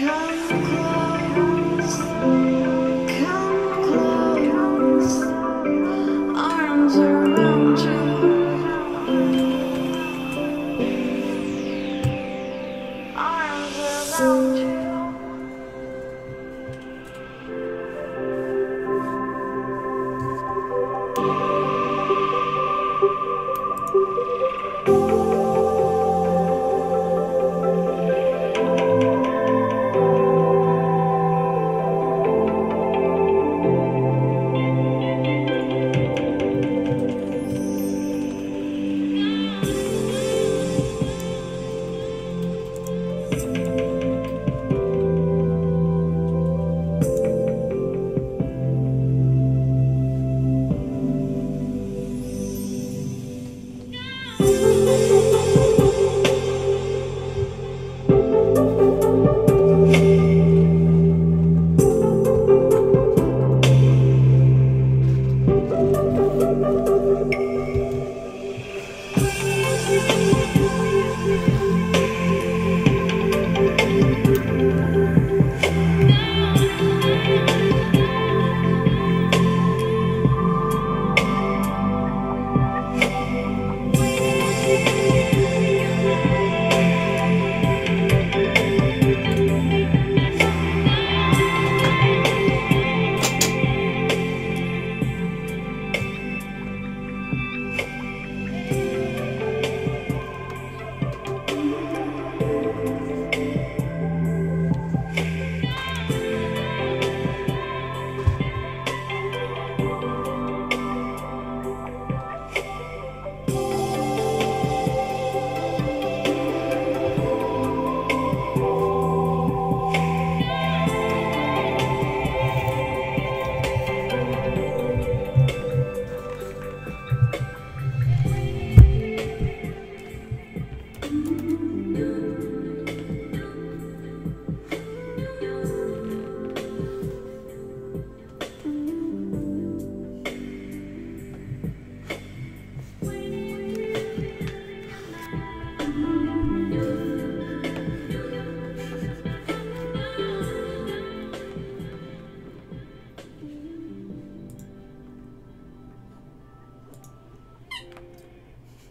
arms around you. Arms around you.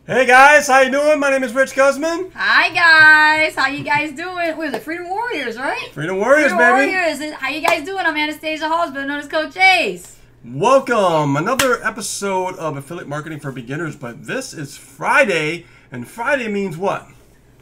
Hey guys, how you doing? My name is Rich Guzman. Hi guys, how you guys doing? What is it, Freedom Warriors, right? Freedom Warriors, Freedom baby. Warriors. How you guys doing? I'm Anastasia Halls, better known as Coach Ace. Welcome, another episode of Affiliate Marketing for Beginners. But this is Friday, and Friday means what?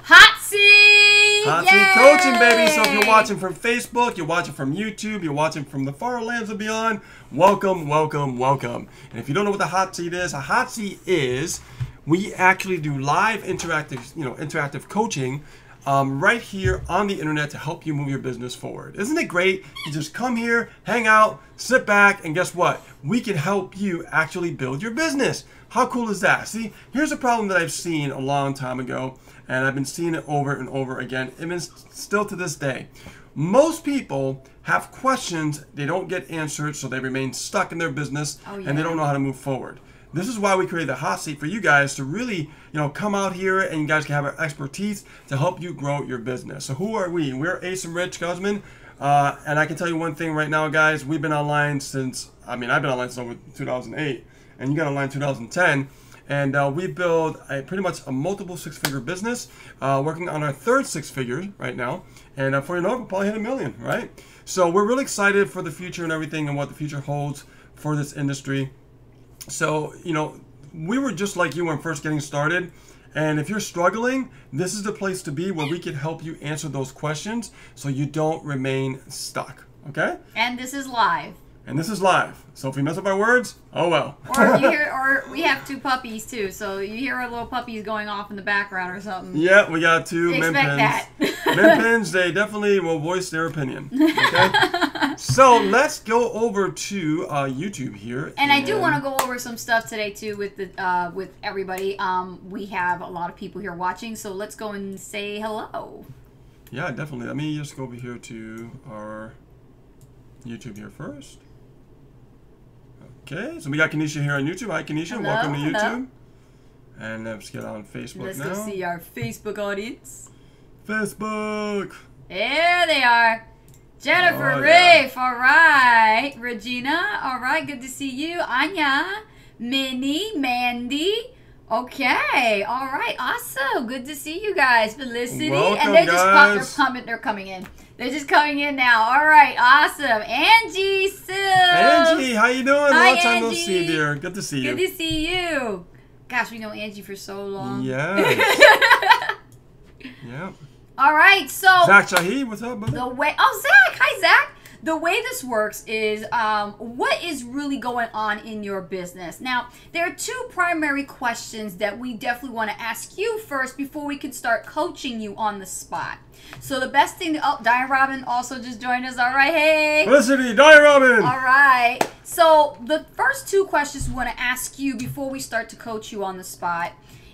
Hot seat! Hot seat coaching, baby. So if you're watching from Facebook, you're watching from YouTube, you're watching from the far lands and beyond, welcome, welcome, welcome. And if you don't know what the hot seat is, a hot seat is we actually do live interactive coaching right here on the internet to help you move your business forward. Isn't it great? You just come here, hang out, sit back, and guess what? We can help you actually build your business. How cool is that? See, here's a problem that I've seen a long time ago, and I've been seeing it over and over again, even still to this day. Most people have questions they don't get answered, so they remain stuck in their business, and they don't know how to move forward. This is why we created the hot seat for you guys to really, come out here and you guys can have our expertise to help you grow your business. So who are we? We're Ace and Rich Guzman, and I can tell you one thing right now, guys. We've been online since, I've been online since over 2008, and you got online 2010. And we build pretty much a multiple six-figure business, working on our third six figures right now. And before you know it, we'll probably hit $1 million, right? So we're really excited for the future and everything and what the future holds for this industry. So, we were just like you when first getting started. And if you're struggling, this is the place to be where we can help you answer those questions so you don't remain stuck, okay? And this is live. And this is live. So if we mess up our words, oh well. Or if you hear, or we have two puppies too, so you hear our little puppies going off in the background or something. Yeah, we got two Expect min pins. that. Min pins, they definitely will voice their opinion. Okay? So let's go over to YouTube here. And I do want to go over some stuff today too with the with everybody. We have a lot of people here watching, so let's go and say hello. Yeah, definitely. Let me just go over here to our YouTube here first. Okay, so we got Kenesha here on YouTube. Hi, Kenesha. Hello, welcome to YouTube. hello. And let's get on Facebook Let's now. go see our Facebook audience. Facebook. There they are. Jennifer, Oh, Rafe, all right. Regina, all right, good to see you. Anya, Minnie, Mandy. Okay, all right, awesome. Good to see you guys. Felicity. Welcome, and they're guys. they're coming in. They're just coming in now. All right, awesome. Angie, Sil. Angie, how you doing? Hi, Long time no Angie. see, dear. Good to see you. Good to see you. Gosh, we know Angie for so long. Yes. Yeah. All right, so Zach Shahi, what's up, buddy? the way, oh Zach, hi Zach. The way this works is what is really going on in your business. Now, there are two primary questions that we definitely want to ask you first before we can start coaching you on the spot. So the best thing, oh, Diane Robin also just joined us. All right, hey. Felicity, Diane Robin. All right. So the first two questions we want to ask you before we start to coach you on the spot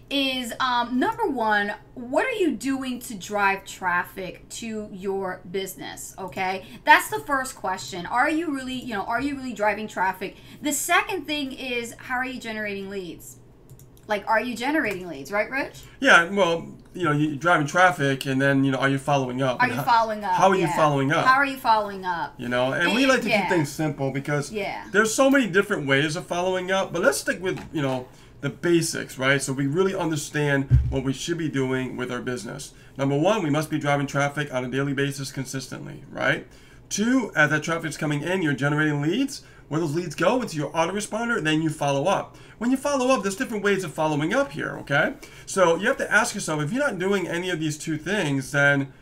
is number one, what are you doing to drive traffic to your business? Okay, that's the first question. Are you really driving traffic? The second thing is, how are you generating leads? Like, are you generating leads, right, Rich? Yeah, well, you're driving traffic, and then, are you following up? Are you following up? How are you following up? How are you following up? And we like to keep things simple because there's so many different ways of following up, but let's stick with, the basics, right? So we really understand what we should be doing with our business. Number one, we must be driving traffic on a daily basis consistently, right? Two, as that traffic's coming in, you're generating leads. Where those leads go into your autoresponder, then you follow up. When you follow up, there's different ways of following up here, okay? So you have to ask yourself, if you're not doing any of these two things, then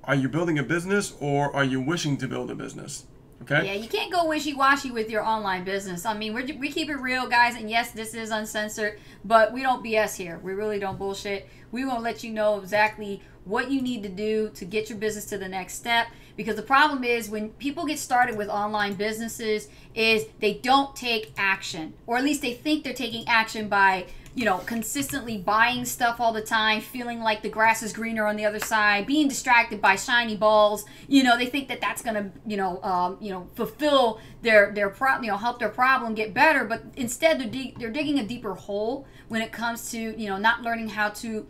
are you building a business or are you wishing to build a business? Okay. Yeah, you can't go wishy-washy with your online business. I mean, we keep it real, guys, and yes, this is uncensored, but we don't BS here. We really don't bullshit. We won't let you know exactly what you need to do to get your business to the next step, because the problem is when people get started with online businesses is they don't take action, or at least they think they're taking action by consistently buying stuff all the time, feeling like the grass is greener on the other side, being distracted by shiny balls. They think that that's gonna, fulfill help their problem get better. But instead, they're digging a deeper hole when it comes to, not learning how to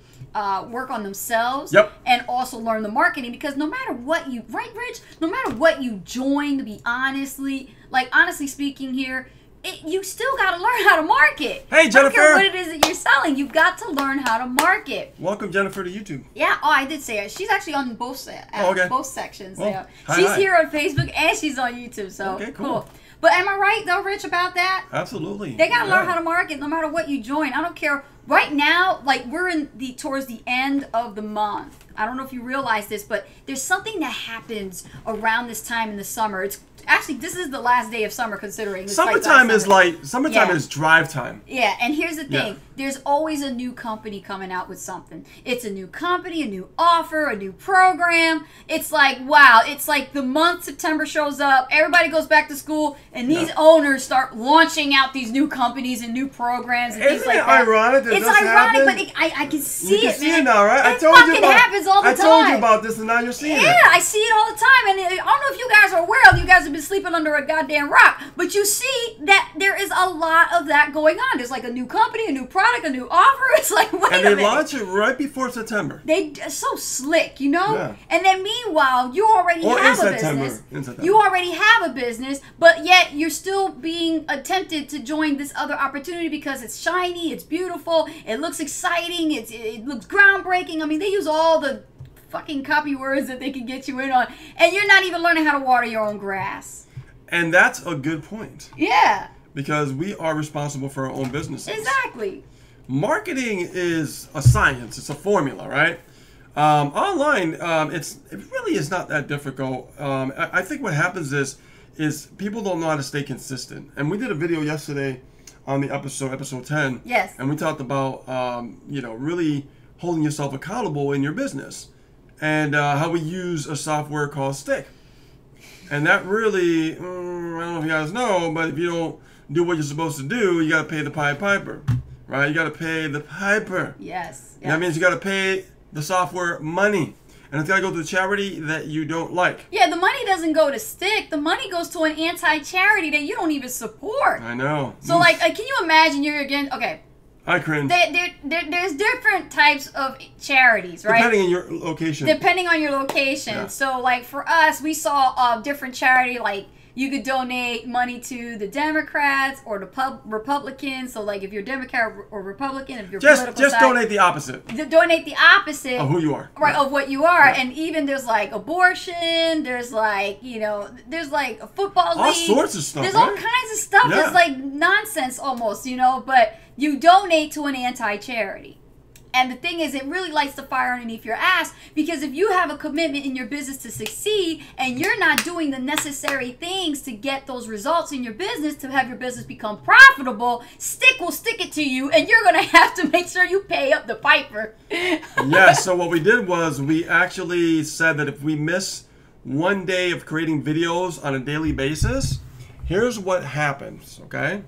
work on themselves. Yep. And also learn the marketing, because no matter what you, right, Rich? No matter what you join, to be honestly speaking here, you still got to learn how to market. Hey, Jennifer. I don't care what it is that you're selling. You've got to learn how to market. Welcome, Jennifer, to YouTube. Yeah. Oh, I did say it. She's actually on both sections. Well, she's here on Facebook and she's on YouTube. So okay, cool. But am I right though, Rich, about that? Absolutely. They got to learn how to market no matter what you join. I don't care. Right now, like we're towards the end of the month. I don't know if you realize this, but there's something that happens around this time in the summer. It's actually, this is the last day of summer, considering summertime is drive time. Yeah, and here's the thing. Yeah. There's always a new company coming out with something. It's a new company, a new offer, a new program. It's like, wow, it's like the month September shows up, everybody goes back to school, and these owners start launching out these new companies and new programs and things like that. Isn't it ironic that it's ironic, but I can see it, man. You can see it now, right? It fucking happens all the time. I told you about this, and now you're seeing it. Yeah, I see it all the time, and I don't know if you guys are aware of it. You guys have been sleeping under a goddamn rock, but you see that there is a lot of that going on. There's like a new company, a new product, a new offer. It's like, wait a minute. And they launch it right before September. They so slick, Yeah. And then meanwhile, you already have a business. You already have a business, but yet you're still being attempted to join this other opportunity because it's shiny, it's beautiful, it looks exciting, it looks groundbreaking. I mean, they use all the fucking copy words that they can get you in on, and you're not even learning how to water your own grass. And that's a good point. Yeah. Because we are responsible for our own businesses. Exactly. Marketing is a science. It's a formula, right? Online, it really is not that difficult. I think what happens is people don't know how to stay consistent. And we did a video yesterday on the episode 10. Yes. And we talked about, really holding yourself accountable in your business. And how we use a software called Stick. And that really, I don't know if you guys know, but if you don't do what you're supposed to do, you got to pay the piper, right? You got to pay the piper. Yes. That means you got to pay the software money. And it's got to go to a charity that you don't like. Yeah, the money doesn't go to Stick. The money goes to an anti-charity that you don't even support. I know. So, can you imagine you're again, okay, I cringe. There's different types of charities, right? Depending on your location. Depending on your location. Yeah. So, like, for us, we saw a different charity, like, you could donate money to the Democrats or the Republicans. So, like, if you're Democrat or Republican, if you're just political side, donate the opposite donate the opposite of who you are. Right, of what you are. Yeah. And even there's, like, abortion. There's, like, you know, there's, like, a football league. All sorts of stuff, There's right? all kinds of stuff Yeah. that's, like, nonsense almost, you know. But you donate to an anti-charity. And the thing is, it really lights the fire underneath your ass, because if you have a commitment in your business to succeed and you're not doing the necessary things to get those results in your business to have your business become profitable, stick will stick it to you, and you're going to have to make sure you pay up the piper. Yeah, so what we did was we actually said that if we miss one day of creating videos on a daily basis, here's what happens, okay?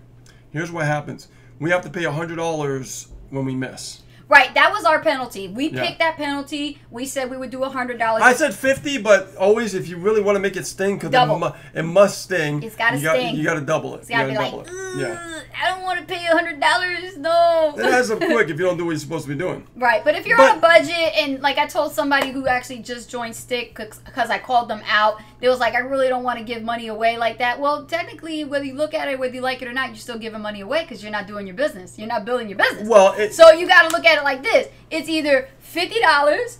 Here's what happens. We have to pay $100 when we miss. Right, that was our penalty. We Yeah. picked that penalty. We said we would do $100. I said 50, but always if you really want to make it sting, because Double. it must sting. It's gotta you sting. You got to double it. It's got to be like, double it. Yeah. I don't want to pay $100. No. It adds up quick if you don't do what you're supposed to be doing. Right, but if you're on a budget, and like I told somebody who actually just joined Stick because I called them out, they was like, I really don't want to give money away like that. Well, technically, whether you look at it, whether you like it or not, you're still giving money away because you're not doing your business. You're not building your business. Well, so you got to look at it like this. It's either $50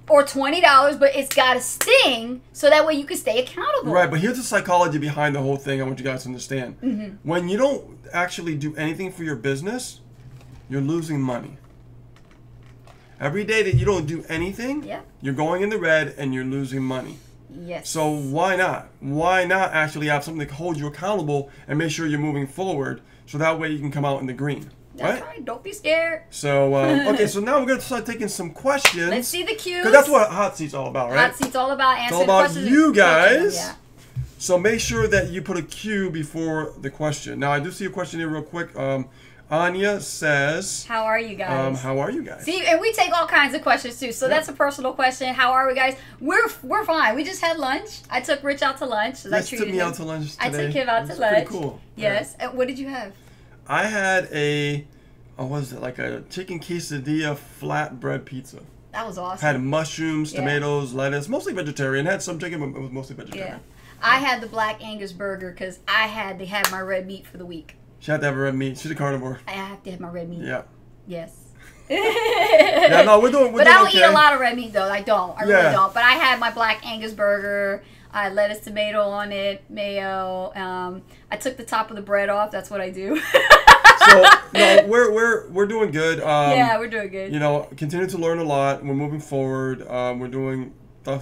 or $20, but it's got to sting so that way you can stay accountable. Right, but here's the psychology behind the whole thing I want you guys to understand. Mm-hmm. When you don't actually do anything for your business, you're losing money. Every day that you don't do anything, Yeah. you're going in the red and you're losing money. Yes. So why not? Why not actually have something to hold you accountable and make sure you're moving forward so that way you can come out in the green? That's right. Don't be scared. So, okay, so now we're going to start taking some questions. Let's see the cues. Because that's what Hot Seat's all about, right? Hot Seat's all about It's answering all about questions. you guys. Yeah. So make sure that you put a cue before the question. Now, I do see a question here real quick. Anya says, How are you guys? how are you guys? See, and we take all kinds of questions too. So that's a personal question. How are we, guys? We're fine. We just had lunch. I took Rich out to lunch. Yes, took me out to lunch today. I took him out to It was lunch. pretty cool. Yes. And what did you have? I had what was it, like a chicken quesadilla flatbread pizza. That was awesome. Had mushrooms, Yeah. tomatoes, lettuce, mostly vegetarian. Had some chicken, but it was mostly Yeah. vegetarian. I had the Black Angus burger because I had to have my red meat for the week. She had to have a red meat. She's a carnivore. I have to have my red meat. Yeah. Yes. Yeah, no, we're doing But I don't okay. eat a lot of red meat though. I don't. I Yeah. really don't. But I had my Black Angus burger. I had lettuce, tomato on it, mayo. I took the top of the bread off. That's what I do. So no, we're doing good. Yeah, we're doing good. You know, continue to learn a lot. We're moving forward. We're doing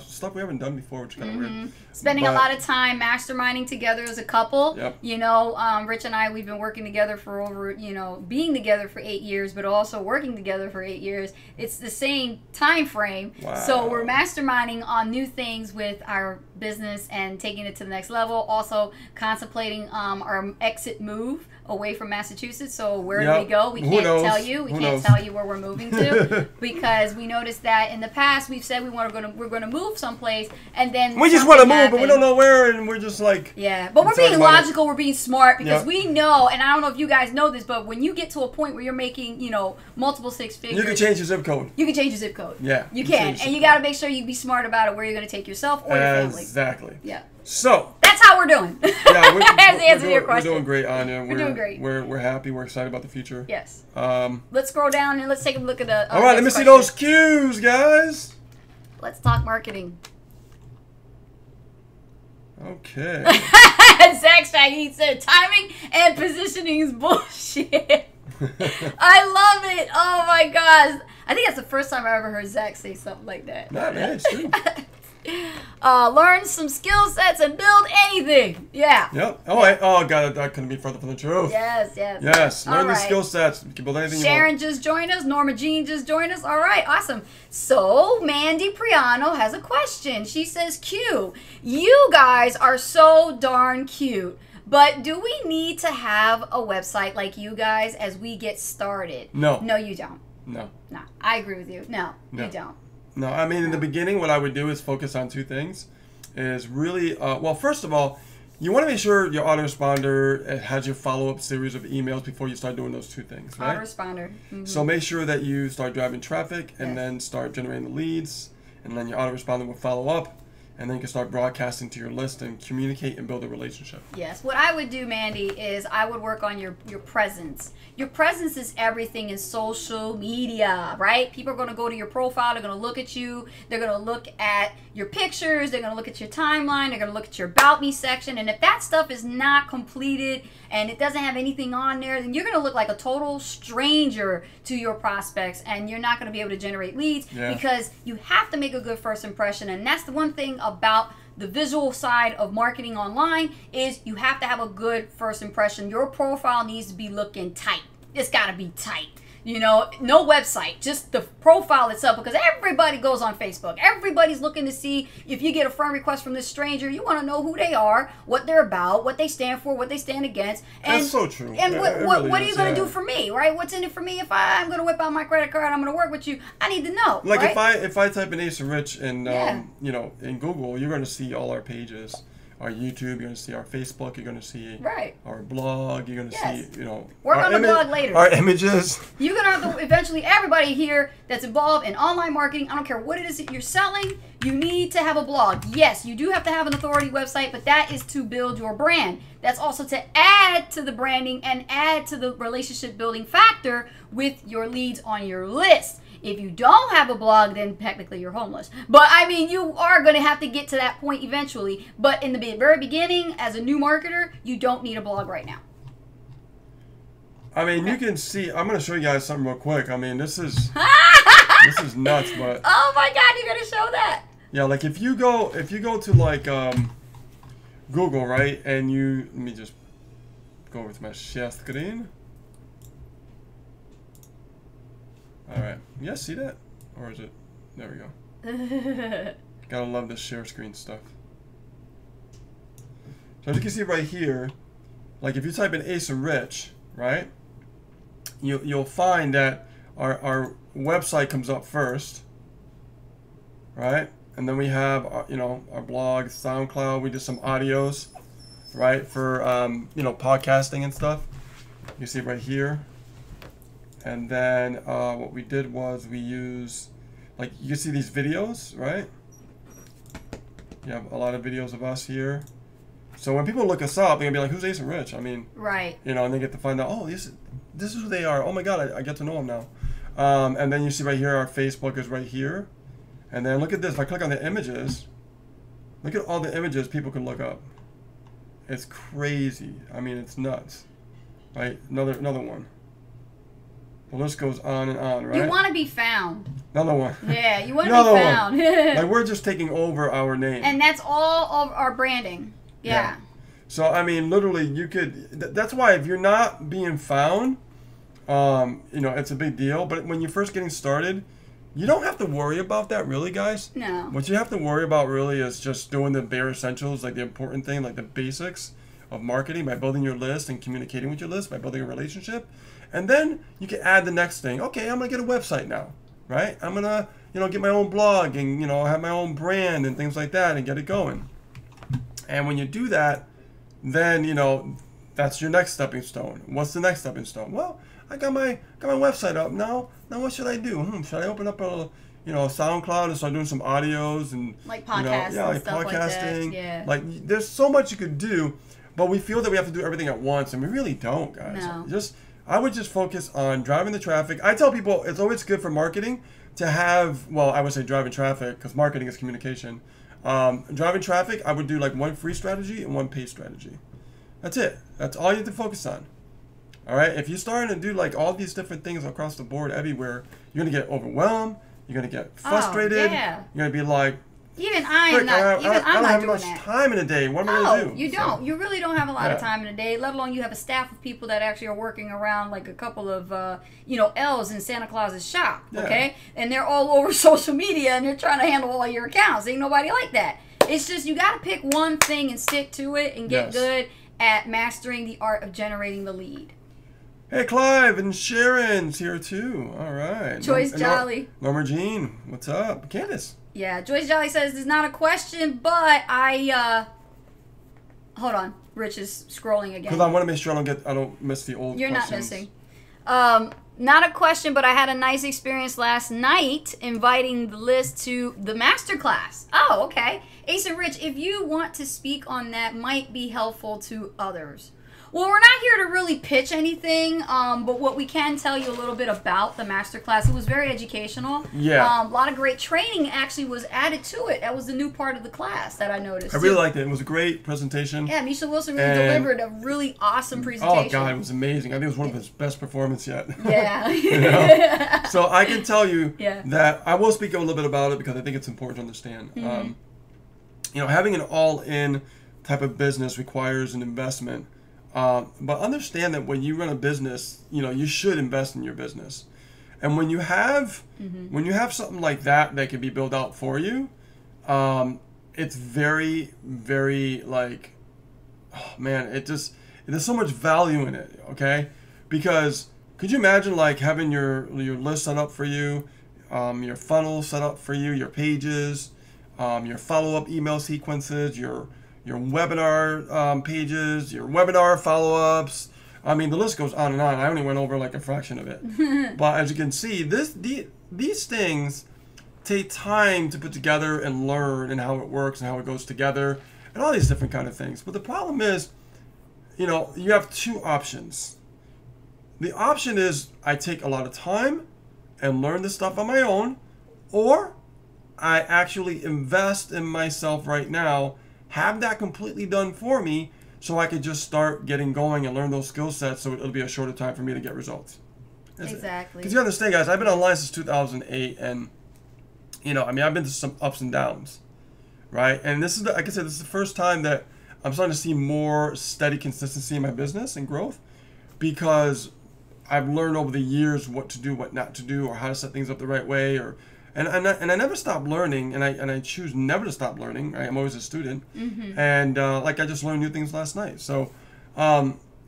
stuff we haven't done before, which is kind of weird. Spending a But- lot of time masterminding together as a couple. Yep. You know, Rich and I, we've been working together for over, being together for 8 years, but also working together for 8 years. It's the same time frame. Wow. So we're masterminding on new things with our business and taking it to the next level. Also contemplating our exit move away from Massachusetts. So where do we go? We Who can't knows? tell you. We Who can't knows? tell you where we're moving to because we noticed that in the past we've said we're going to move someplace and then We just want to something move, but we happened. don't know where, and we're just like. Yeah, but we're Sorry being about it. logical. We're being smart because Yep. we know, and I don't know if you guys know this, but when you get to a point where you're making, multiple six figures, You can change your zip code. You can change your zip code. Yeah, you you can, change and zip you got to make sure you be smart about it where you're going to take yourself or your family. Exactly. Yeah, So. that's how we're doing. Yeah, As the answer to your question. We're doing great, Anya. We're doing great. We're happy. We're excited about the future. Yes. All Let's scroll down and let's take a look at the. right, let me next see question. those cues, guys. Let's talk marketing. Okay. Zach Shaggy said timing and positioning is bullshit. I love it. Oh my gosh. I think that's the first time I ever heard Zach say something like that. Nah, man, it's true. Learn some skill sets and build anything. Yeah. Yep. All right. Oh, God, that couldn't be further from the truth. Yes. Yes. Learn All the right. skill sets. You can build anything Sharon you just joined us. Norma Jean just joined us. All right, awesome. So, Mandy Priano has a question. She says, Q, you guys are so darn cute, but do we need to have a website like you guys as we get started? No. No, you don't. want. No, I agree with you. No, No. you don't. No. In the beginning, what I would do is focus on two things. Is really, well, first of all, you want to make sure your autoresponder has your follow-up series of emails before you start doing those two things, right? Autoresponder. Mm-hmm. So make sure that you start driving traffic and Yes. then start generating the leads, and then your autoresponder will follow up, and then you can start broadcasting to your list and communicate and build a relationship. Yes. What I would do, Mandy, is I would work on your presence. Your presence is everything in social media, right? People are going to go to your profile. They're going to look at you. They're going to look at your pictures. They're going to look at your timeline. They're going to look at your About Me section. And if that stuff is not completed and it doesn't have anything on there, then you're going to look like a total stranger to your prospects, and you're not going to be able to generate leads because you have to make a good first impression. And that's the one thing about the visual side of marketing online is you have to have a good first impression. Your profile needs to be looking tight. It's got to be tight. You know, no website, just the profile itself, because everybody goes on Facebook. Everybody's looking to see if you get a friend request from this stranger. You want to know who they are, what they're about, what they stand for, what they stand against. And, that's so true. And really what are you going to do for me, right? What's in it for me? If I'm going to whip out my credit card, I'm going to work with you. I need to know. Like right? if I type in Ace of Rich and you know, in Google, you're going to see all our pages. Our YouTube, you're going to see our Facebook, you're going to see our blog, you're going to see, you know, work on the blog later. Our images. You're going to have to eventually, everybody here that's involved in online marketing, I don't care what it is that you're selling, you need to have a blog. Yes, you do have to have an authority website, but that is to build your brand. That's also to add to the branding and add to the relationship building factor with your leads on your list. If you don't have a blog, then technically you're homeless. But I mean, you are going to have to get to that point eventually. But in the very beginning, as a new marketer, you don't need a blog right now. I mean, you can see. I'm going to show you guys something real quick. I mean, this is this is nuts. But oh my God, you're going to show that? Yeah, like if you go to like Google, right, and you let me just go with my share screen. All right. Yeah, see that? Or is it? There we go. Gotta love this share screen stuff. So as you can see right here, like if you type in Ace of Rich, right? You'll find that our website comes up first, right? And then we have you know, our blog, SoundCloud. We did some audios, right, for you know, podcasting and stuff. You see it right here. And then what we did was we use, like, you can see these videos, right? You have a lot of videos of us here. So when people look us up, they're going to be like, who's Ace of Rich? I mean, right. You know, and they get to find out, oh, this is who they are. Oh, my God, I get to know them now. And then you see right here, our Facebook is right here. And then look at this. If I click on the images, look at all the images people can look up. It's crazy. I mean, it's nuts. Right? Another one. The list goes on and on, right? You want to be found. Another one. Yeah, you want to be found. Like, we're just taking over our name. And that's all of our branding. Yeah. So, I mean, literally, you could... That's why if you're not being found, you know, it's a big deal. But when you're first getting started, you don't have to worry about that, really, guys. No. What you have to worry about, really, is just doing the bare essentials, like the important thing, like the basics of marketing, by building your list and communicating with your list, by building a relationship. And then you can add the next thing. Okay, I'm going to get a website now, right? I'm going to, you know, get my own blog and, you know, have my own brand and things like that and get it going. And when you do that, then, you know, that's your next stepping stone. What's the next stepping stone? Well, I got my website up now. Now what should I do? Should I open up a, you know, SoundCloud and start doing some audios and like podcasts, you know, and stuff podcasting. like that. Yeah. Like, there's so much you could do, but we feel that we have to do everything at once, and we really don't, guys. No. I would just focus on driving the traffic. I tell people it's always good for marketing to have, well, I would say driving traffic, because marketing is communication. Driving traffic, I would do like one free strategy and one paid strategy. That's it. That's all you have to focus on. All right? If you're starting to do like all these different things across the board everywhere, you're going to get overwhelmed. You're going to get frustrated. Yeah. You're going to be like, Even I'm not doing that. I don't have enough time in a day. What am I going to do? You don't. You really don't have a lot of time in a day, let alone you have a staff of people that actually are working around like a couple of, you know, elves in Santa Claus's shop, okay? And they're all over social media and they're trying to handle all your accounts. Ain't nobody like that. It's just you got to pick one thing and stick to it and get good at mastering the art of generating the lead. Hey, Clive and Sharon's here too. All right. Joyce Jolly. Norma Jean, what's up? Candace. Yeah, Joyce Jolly says, there's not a question, but I Hold on. Rich is scrolling again. Because I want to make sure I don't miss the old You're questions. not missing. Not a question, but I had a nice experience last night inviting the list to the masterclass. Oh, okay. Ace and Rich, if you want to speak on that, might be helpful to others. Well, we're not here to really pitch anything, but what we can tell you a little bit about the masterclass. It was very educational. Yeah. A lot of great training actually was added to it. That was the new part of the class that I noticed. I really liked it. It was a great presentation. Yeah, Misha Wilson really delivered a really awesome presentation. Oh, God, it was amazing. I think it was one of his best performances yet. Yeah. You know? So I can tell you Yeah. that I will speak a little bit about it because I think it's important to understand. You know, having an all-in type of business requires an investment. But understand that when you run a business, you know, you should invest in your business. And when you have something like that can be built out for you, it's very, very like, oh man, there's so much value in it, okay? Because could you imagine like having your list set up for you, your funnel set up for you, your pages, your follow-up email sequences, your webinar pages, your webinar follow-ups. I mean, the list goes on and on. I only went over like a fraction of it. But as you can see, these things take time to put together and learn and how it works and how it goes together and all these different kind of things. But the problem is, you know, you have two options. The option is I take a lot of time and learn this stuff on my own, or I actually invest in myself right now, have that completely done for me so I could just start getting going and learn those skill sets so it'll be a shorter time for me to get results. Exactly. Because you understand, guys, I've been online since 2008 and, you know, I mean, I've been to some ups and downs, right? And this is, like I said, this is the first time that I'm starting to see more steady consistency in my business and growth because I've learned over the years what to do, what not to do, or how to set things up the right way, or and I never stop learning, and I choose never to stop learning. Right? I'm always a student, and like I just learned new things last night. So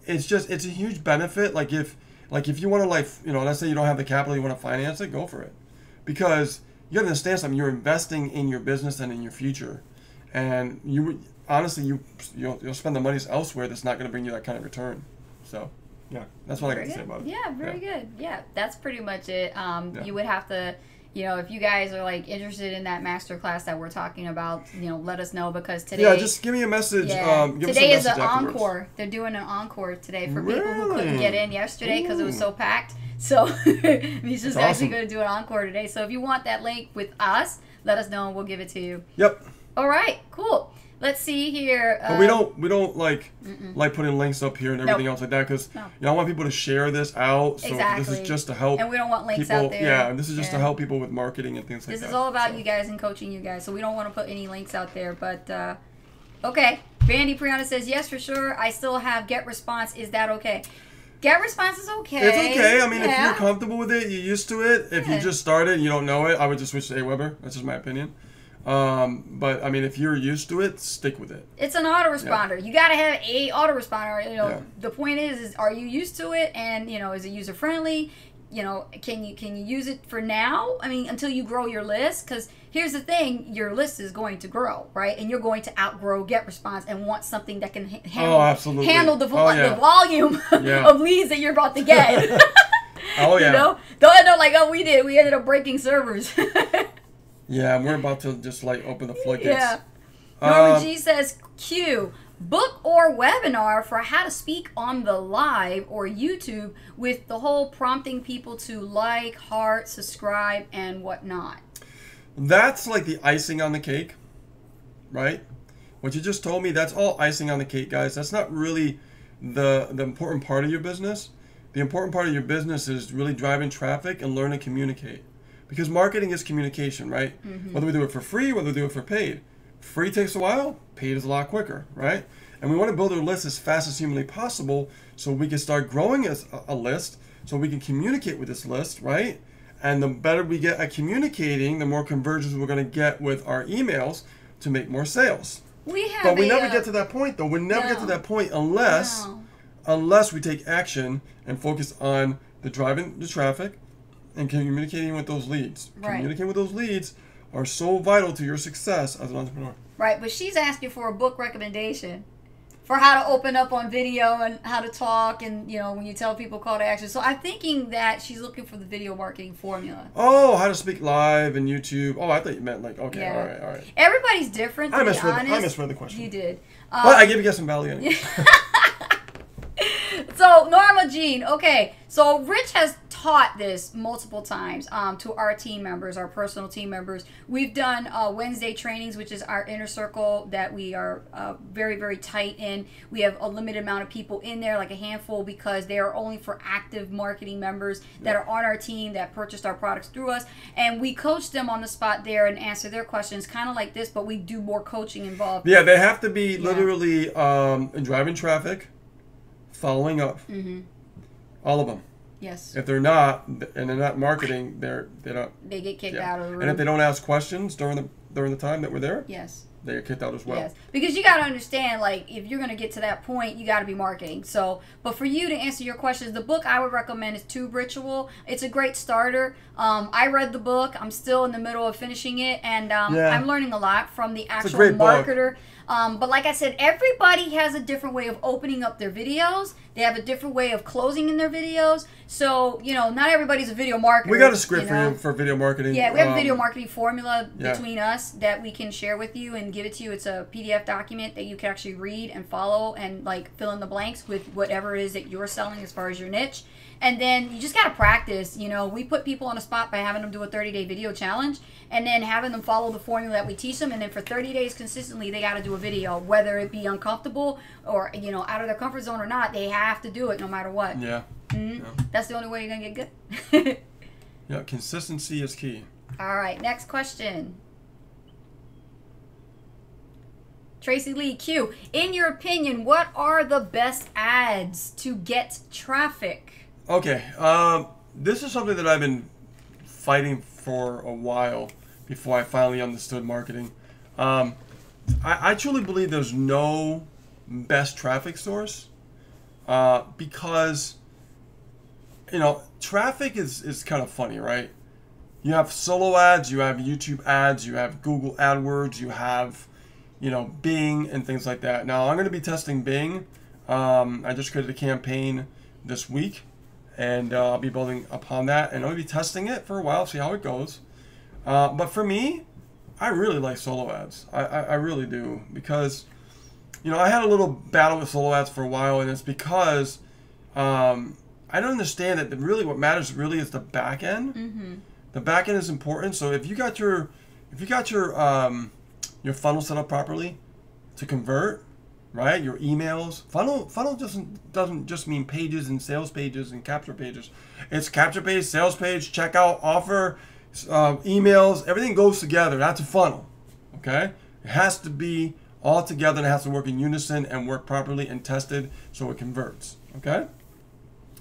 it's a huge benefit. Like if you want to you know, let's say you don't have the capital, you want to finance it, go for it, because you got to understand something. You're investing in your business and in your future, and you'll spend the money elsewhere that's not going to bring you that kind of return. So. Yeah, that's what I got to say about it. Yeah, very good. Yeah, that's pretty much it. You would have to, you know, if you guys are like interested in that master class that we're talking about, you know, let us know because today. Yeah, just give me a message. Yeah. Today is an afterwards. encore. They're doing an encore today for people who couldn't get in yesterday because it was so packed. So he's just actually going to do an encore today. So if you want that link with us, let us know and we'll give it to you. Yep. All right. Cool. Let's see here. But we don't like putting links up here and everything else like that because you know, I want people to share this out. So this is just to help. And we don't want links people, out there. Yeah, this is just to help people with marketing and things like that. This is all about you guys and coaching you guys. So we don't want to put any links out there. But okay, Vandy Priana says yes for sure. I still have get response. Is that okay? Get response is okay. It's okay. I mean, if you're comfortable with it, you're used to it. If you just started and you don't know it, I would just switch to Aweber. That's just my opinion. But I mean, if you're used to it, stick with it. It's an autoresponder. You got to have a autoresponder. You know, the point is are you used to it? And you know, is it user friendly? You know, can you use it for now? I mean, until you grow your list. Because here's the thing: your list is going to grow, right? And you're going to outgrow get response and want something that can handle the volume of leads that you're about to get. Oh yeah. You know, don't end up like we did. We ended up breaking servers. Yeah, we're about to just like open the floodgates. Yeah. Norman G says, Q, book or webinar for how to speak on the live or YouTube with the whole prompting people to like, heart, subscribe, and whatnot. That's like the icing on the cake, right? What you just told me, that's all icing on the cake, guys. That's not really the important part of your business. The important part of your business is really driving traffic and learning to communicate. Because marketing is communication, right? Whether we do it for free, whether we do it for paid. Free takes a while, paid is a lot quicker, right? And we want to build our list as fast as humanly possible so we can start growing as a list, so we can communicate with this list, right? And the better we get at communicating, the more conversions we're going to get with our emails to make more sales. But we never get to that point, though. We never get to that point unless we take action and focus on driving the traffic, and communicating with those leads. Right. Communicating with those leads are so vital to your success as an entrepreneur. Right, but she's asking for a book recommendation for how to open up on video and how to talk, and you know, when you tell people call to action. So I'm thinking that she's looking for the video marketing formula. Oh, how to speak live and YouTube. Oh, I thought you meant like, okay, Yeah. all right. Everybody's different, to be honest. I misread the question. You did. Well, I gave you guys some value anyway. So, Norma Jean, okay. So, Rich has taught this multiple times to our team members, our personal team members. We've done Wednesday trainings, which is our inner circle that we are very, very tight in. We have a limited amount of people in there, like a handful, because they are only for active marketing members that are on our team that purchased our products through us. And we coach them on the spot there and answer their questions, kind of like this, but we do more coaching involved. Yeah, they have to be literally driving traffic, following up, all of them. Yes. If they're not, and they're not marketing, they get kicked out of the room. And if they don't ask questions during the time that we're there, yes, they get kicked out as well. Yes, because you got to understand, like, if you're going to get to that point, you got to be marketing. So, but for you to answer your questions, the book I would recommend is Tube Ritual. It's a great starter. I read the book. I'm still in the middle of finishing it, and I'm learning a lot from the actual marketer. But like I said, everybody has a different way of opening up their videos. They have a different way of closing in their videos. So, you know, not everybody's a video marketer. We got a script for you for video marketing. Yeah, we have a video marketing formula between us that we can share with you and give it to you. It's a PDF document that you can actually read and follow and, like, fill in the blanks with whatever it is that you're selling as far as your niche. And then you just got to practice. You know, we put people on a spot by having them do a 30-day video challenge and then having them follow the formula that we teach them. And then for 30 days consistently, they got to do a video, whether it be uncomfortable or, you know, out of their comfort zone or not. They have to do it no matter what. Yeah. That's the only way you're going to get good. Yeah, consistency is key. All right, next question. Tracy Lee Q, in your opinion, what are the best ads to get traffic? Okay, this is something that I've been fighting for a while before I finally understood marketing. I truly believe there's no best traffic source because, you know, traffic is kind of funny, right? You have solo ads, you have YouTube ads, you have Google AdWords, you have, you know, Bing and things like that. Now, I'm going to be testing Bing. I just created a campaign this week, and I'll be building upon that, and I'll be testing it for a while, see how it goes. But for me, I really like solo ads. I really do, because, you know, I had a little battle with solo ads for a while, and it's because I don't understand that really what matters really is the back end. The back end is important. So if you got your funnel set up properly to convert, right? Your emails. Funnel doesn't just mean pages and sales pages and capture pages. It's capture page, sales page, checkout, offer, emails. Everything goes together. That's a funnel. Okay? It has to be all together, and it has to work in unison and work properly and tested so it converts. Okay?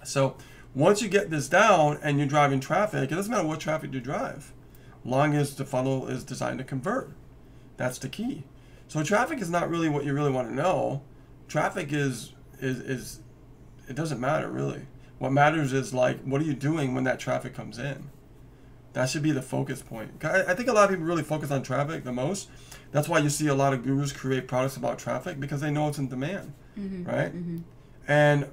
So once you get this down and you're driving traffic, it doesn't matter what traffic you drive, long as the funnel is designed to convert. That's the key. So traffic is not really what you really want to know. Traffic is it doesn't matter really. What matters is, like, what are you doing when that traffic comes in? That should be the focus point. I think a lot of people really focus on traffic the most. That's why you see a lot of gurus create products about traffic, because they know it's in demand, right? And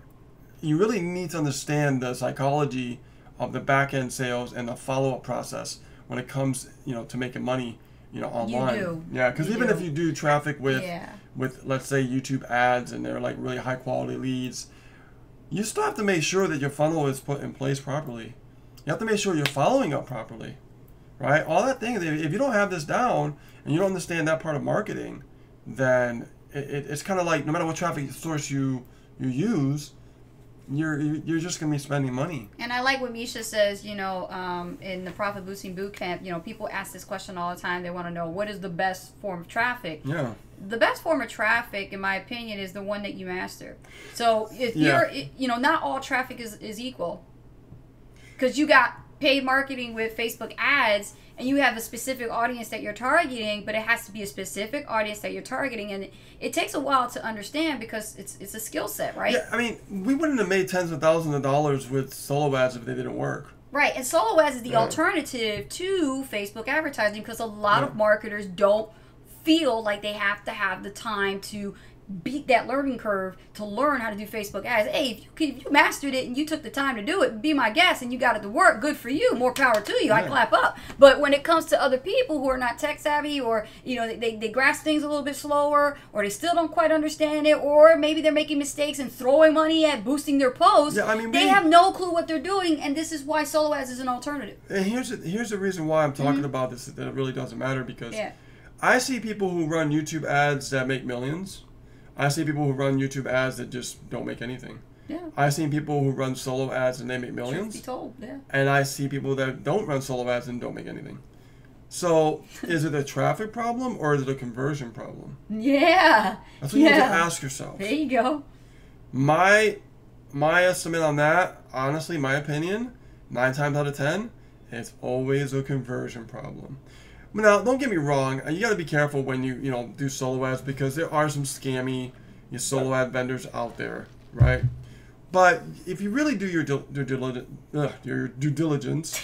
you really need to understand the psychology of the back-end sales and the follow-up process when it comes, you know, to making money, you know, online. You do. Yeah, because even if you do traffic with let's say YouTube ads and they're like really high quality leads, you still have to make sure that your funnel is put in place properly. You have to make sure you're following up properly, right? All that thing. If you don't have this down and you don't understand that part of marketing, then it's kind of like no matter what traffic source you use, you're just gonna be spending money. And I like what Misha says, you know, in the Profit Boosting Bootcamp, you know, people ask this question all the time. They want to know, what is the best form of traffic? Yeah. The best form of traffic, in my opinion, is the one that you master. So if you're, you know, not all traffic is equal, because you got paid marketing with Facebook ads, and you have a specific audience that you're targeting, but it has to be a specific audience that you're targeting, and it takes a while to understand because it's a skill set, right? Yeah, I mean, we wouldn't have made tens of thousands of dollars with solo ads if they didn't work. Right, and solo ads is the alternative to Facebook advertising, because a lot of marketers don't feel like they have to have the time to beat that learning curve to learn how to do Facebook ads. Hey, if you mastered it and you took the time to do it, be my guest, and you got it to work, good for you. More power to you. I clap up. But when it comes to other people who are not tech savvy, or they grasp things a little bit slower, or they still don't quite understand it, or maybe they're making mistakes and throwing money at boosting their posts, they have no clue what they're doing, and this is why solo ads is an alternative. And here's the reason why I'm talking about this, that it really doesn't matter, because I see people who run YouTube ads that make millions. I see people who run YouTube ads that just don't make anything. Yeah. I've seen people who run solo ads and they make millions. Truth be told, yeah. And I see people that don't run solo ads and don't make anything. So, is it a traffic problem or is it a conversion problem? Yeah. That's what you need to ask yourself. There you go. My estimate on that, honestly, my opinion, 9 times out of 10, it's always a conversion problem. Now, don't get me wrong. You got to be careful when you do solo ads, because there are some scammy solo ad vendors out there, right? But if you really do your due diligence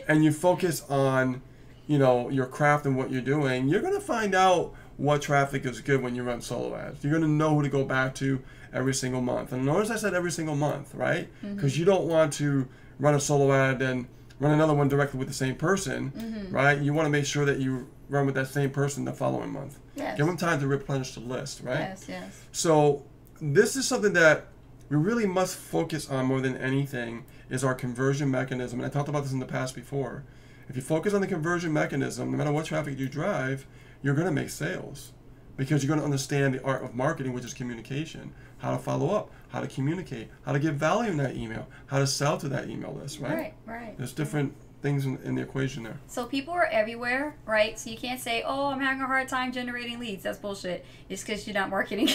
and you focus on your craft and what you're doing, you're going to find out what traffic is good when you run solo ads. You're going to know who to go back to every single month. And notice I said every single month, right? Because you don't want to run a solo ad and run another one directly with the same person, right? You want to make sure that you run with that same person the following month. Yes. Give them time to replenish the list, right? Yes, yes. So this is something that we really must focus on more than anything, is our conversion mechanism. And I talked about this in the past before. If you focus on the conversion mechanism, no matter what traffic you drive, you're going to make sales, because you're going to understand the art of marketing, which is communication, how to follow up, how to communicate, how to give value in that email, how to sell to that email list, right? Right. There's different things in the equation there. So people are everywhere, right? So you can't say, oh, I'm having a hard time generating leads. That's bullshit. It's because you're not marketing.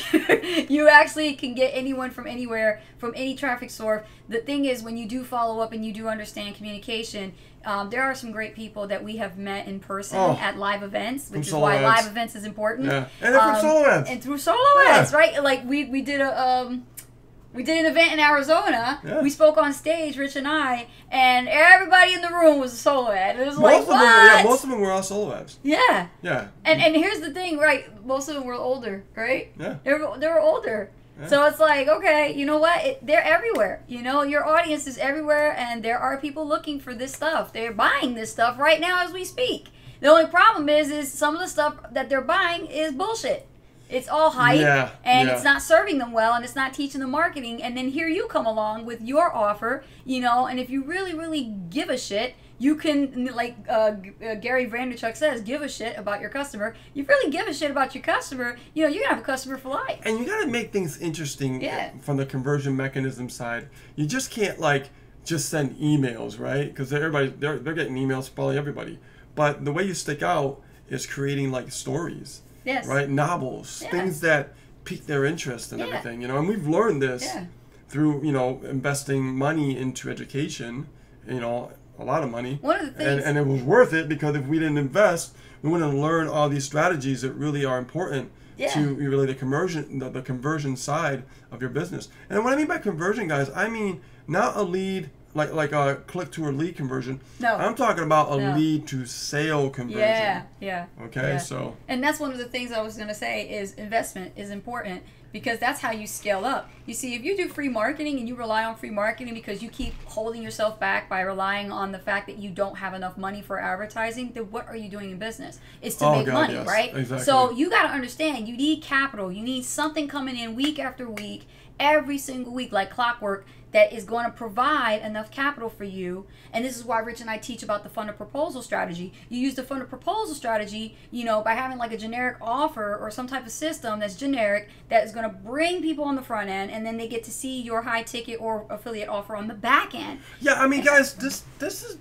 You actually can get anyone from anywhere, from any traffic source. The thing is, when you do follow up and you do understand communication, there are some great people that we have met in person at live events, which is why live events is important. Yeah. And through solo ads. And through solo ads, right? Like we did we did an event in Arizona. Yeah. We spoke on stage, Rich and I, and everybody in the room was a solo ad. It was most of them were all solo ads. Yeah. Yeah. And here's the thing, right? Most of them were older, right? Yeah. They were older. Yeah. So it's like, okay, you know what? They're everywhere. Your audience is everywhere, and there are people looking for this stuff. They're buying this stuff right now as we speak. The only problem is some of the stuff that they're buying is bullshit. It's all hype, and it's not serving them well, and it's not teaching them marketing. And then here you come along with your offer, and if you really, really give a shit, you can, like Gary Vaynerchuk says, give a shit about your customer. You really give a shit about your customer, you're going to have a customer for life. And you got to make things interesting from the conversion mechanism side. You just can't, just send emails, right? Because they're getting emails, probably everybody. But the way you stick out is creating, stories. Yes. Right? Novels, things that pique their interest and everything, and we've learned this through, investing money into education, a lot of money. One of the things, and it was worth it, because if we didn't invest, we wouldn't learn all these strategies that really are important to really the conversion side of your business. And what I mean by conversion, guys, I mean not a lead like a click to a lead conversion. No. I'm talking about a lead to sale conversion. Yeah. Okay, so. And that's one of the things I was going to say is investment is important, because that's how you scale up. You see, if you do free marketing and you rely on free marketing because you keep holding yourself back by relying on the fact that you don't have enough money for advertising, then what are you doing in business? It's to make money, right? Exactly. So you got to understand, you need capital. You need something coming in week after week, every single week, like clockwork, that is going to provide enough capital for you. And this is why Rich and I teach about the funded proposal strategy. You use the funded proposal strategy, by having a generic offer or some type of system that's generic, that is going to bring people on the front end, and then they get to see your high ticket or affiliate offer on the back end. Yeah, I mean, guys,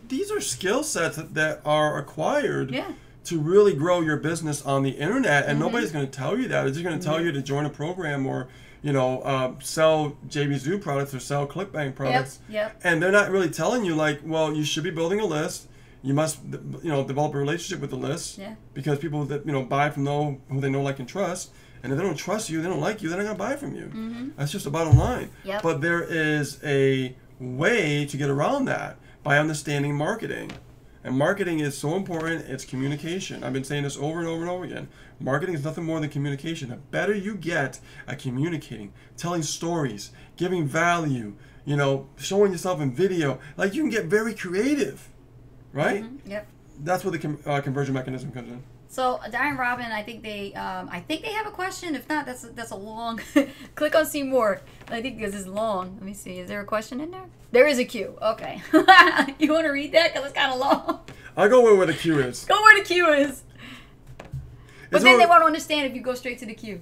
these are skill sets that are acquired to really grow your business on the internet, and nobody's going to tell you that. They're just going to tell you to join a program, or sell JB Zoo products or sell ClickBank products. Yep. And they're not really telling you, well, you should be building a list. You must, develop a relationship with the list. Yeah. Because people that, buy from who they know, like, and trust. And if they don't trust you, they don't like you, they're not going to buy from you. Mm-hmm. That's just the bottom line. Yep. But there is a way to get around that by understanding marketing. And marketing is so important. It's communication. I've been saying this over and over and over again. Marketing is nothing more than communication. The better you get at communicating, telling stories, giving value, you know, showing yourself in video, like you can get very creative, right? Mm-hmm. Yep. That's where the conversion mechanism comes in. So Diane Robin, I think they have a question. If not, that's a long. Click on see more. I think this is long. Let me see. Is there a question in there? There is a Q. Okay. You want to read that because it's kind of long. I'll go where the Q is. Go where the Q is. But then they won't understand if you go straight to the Q.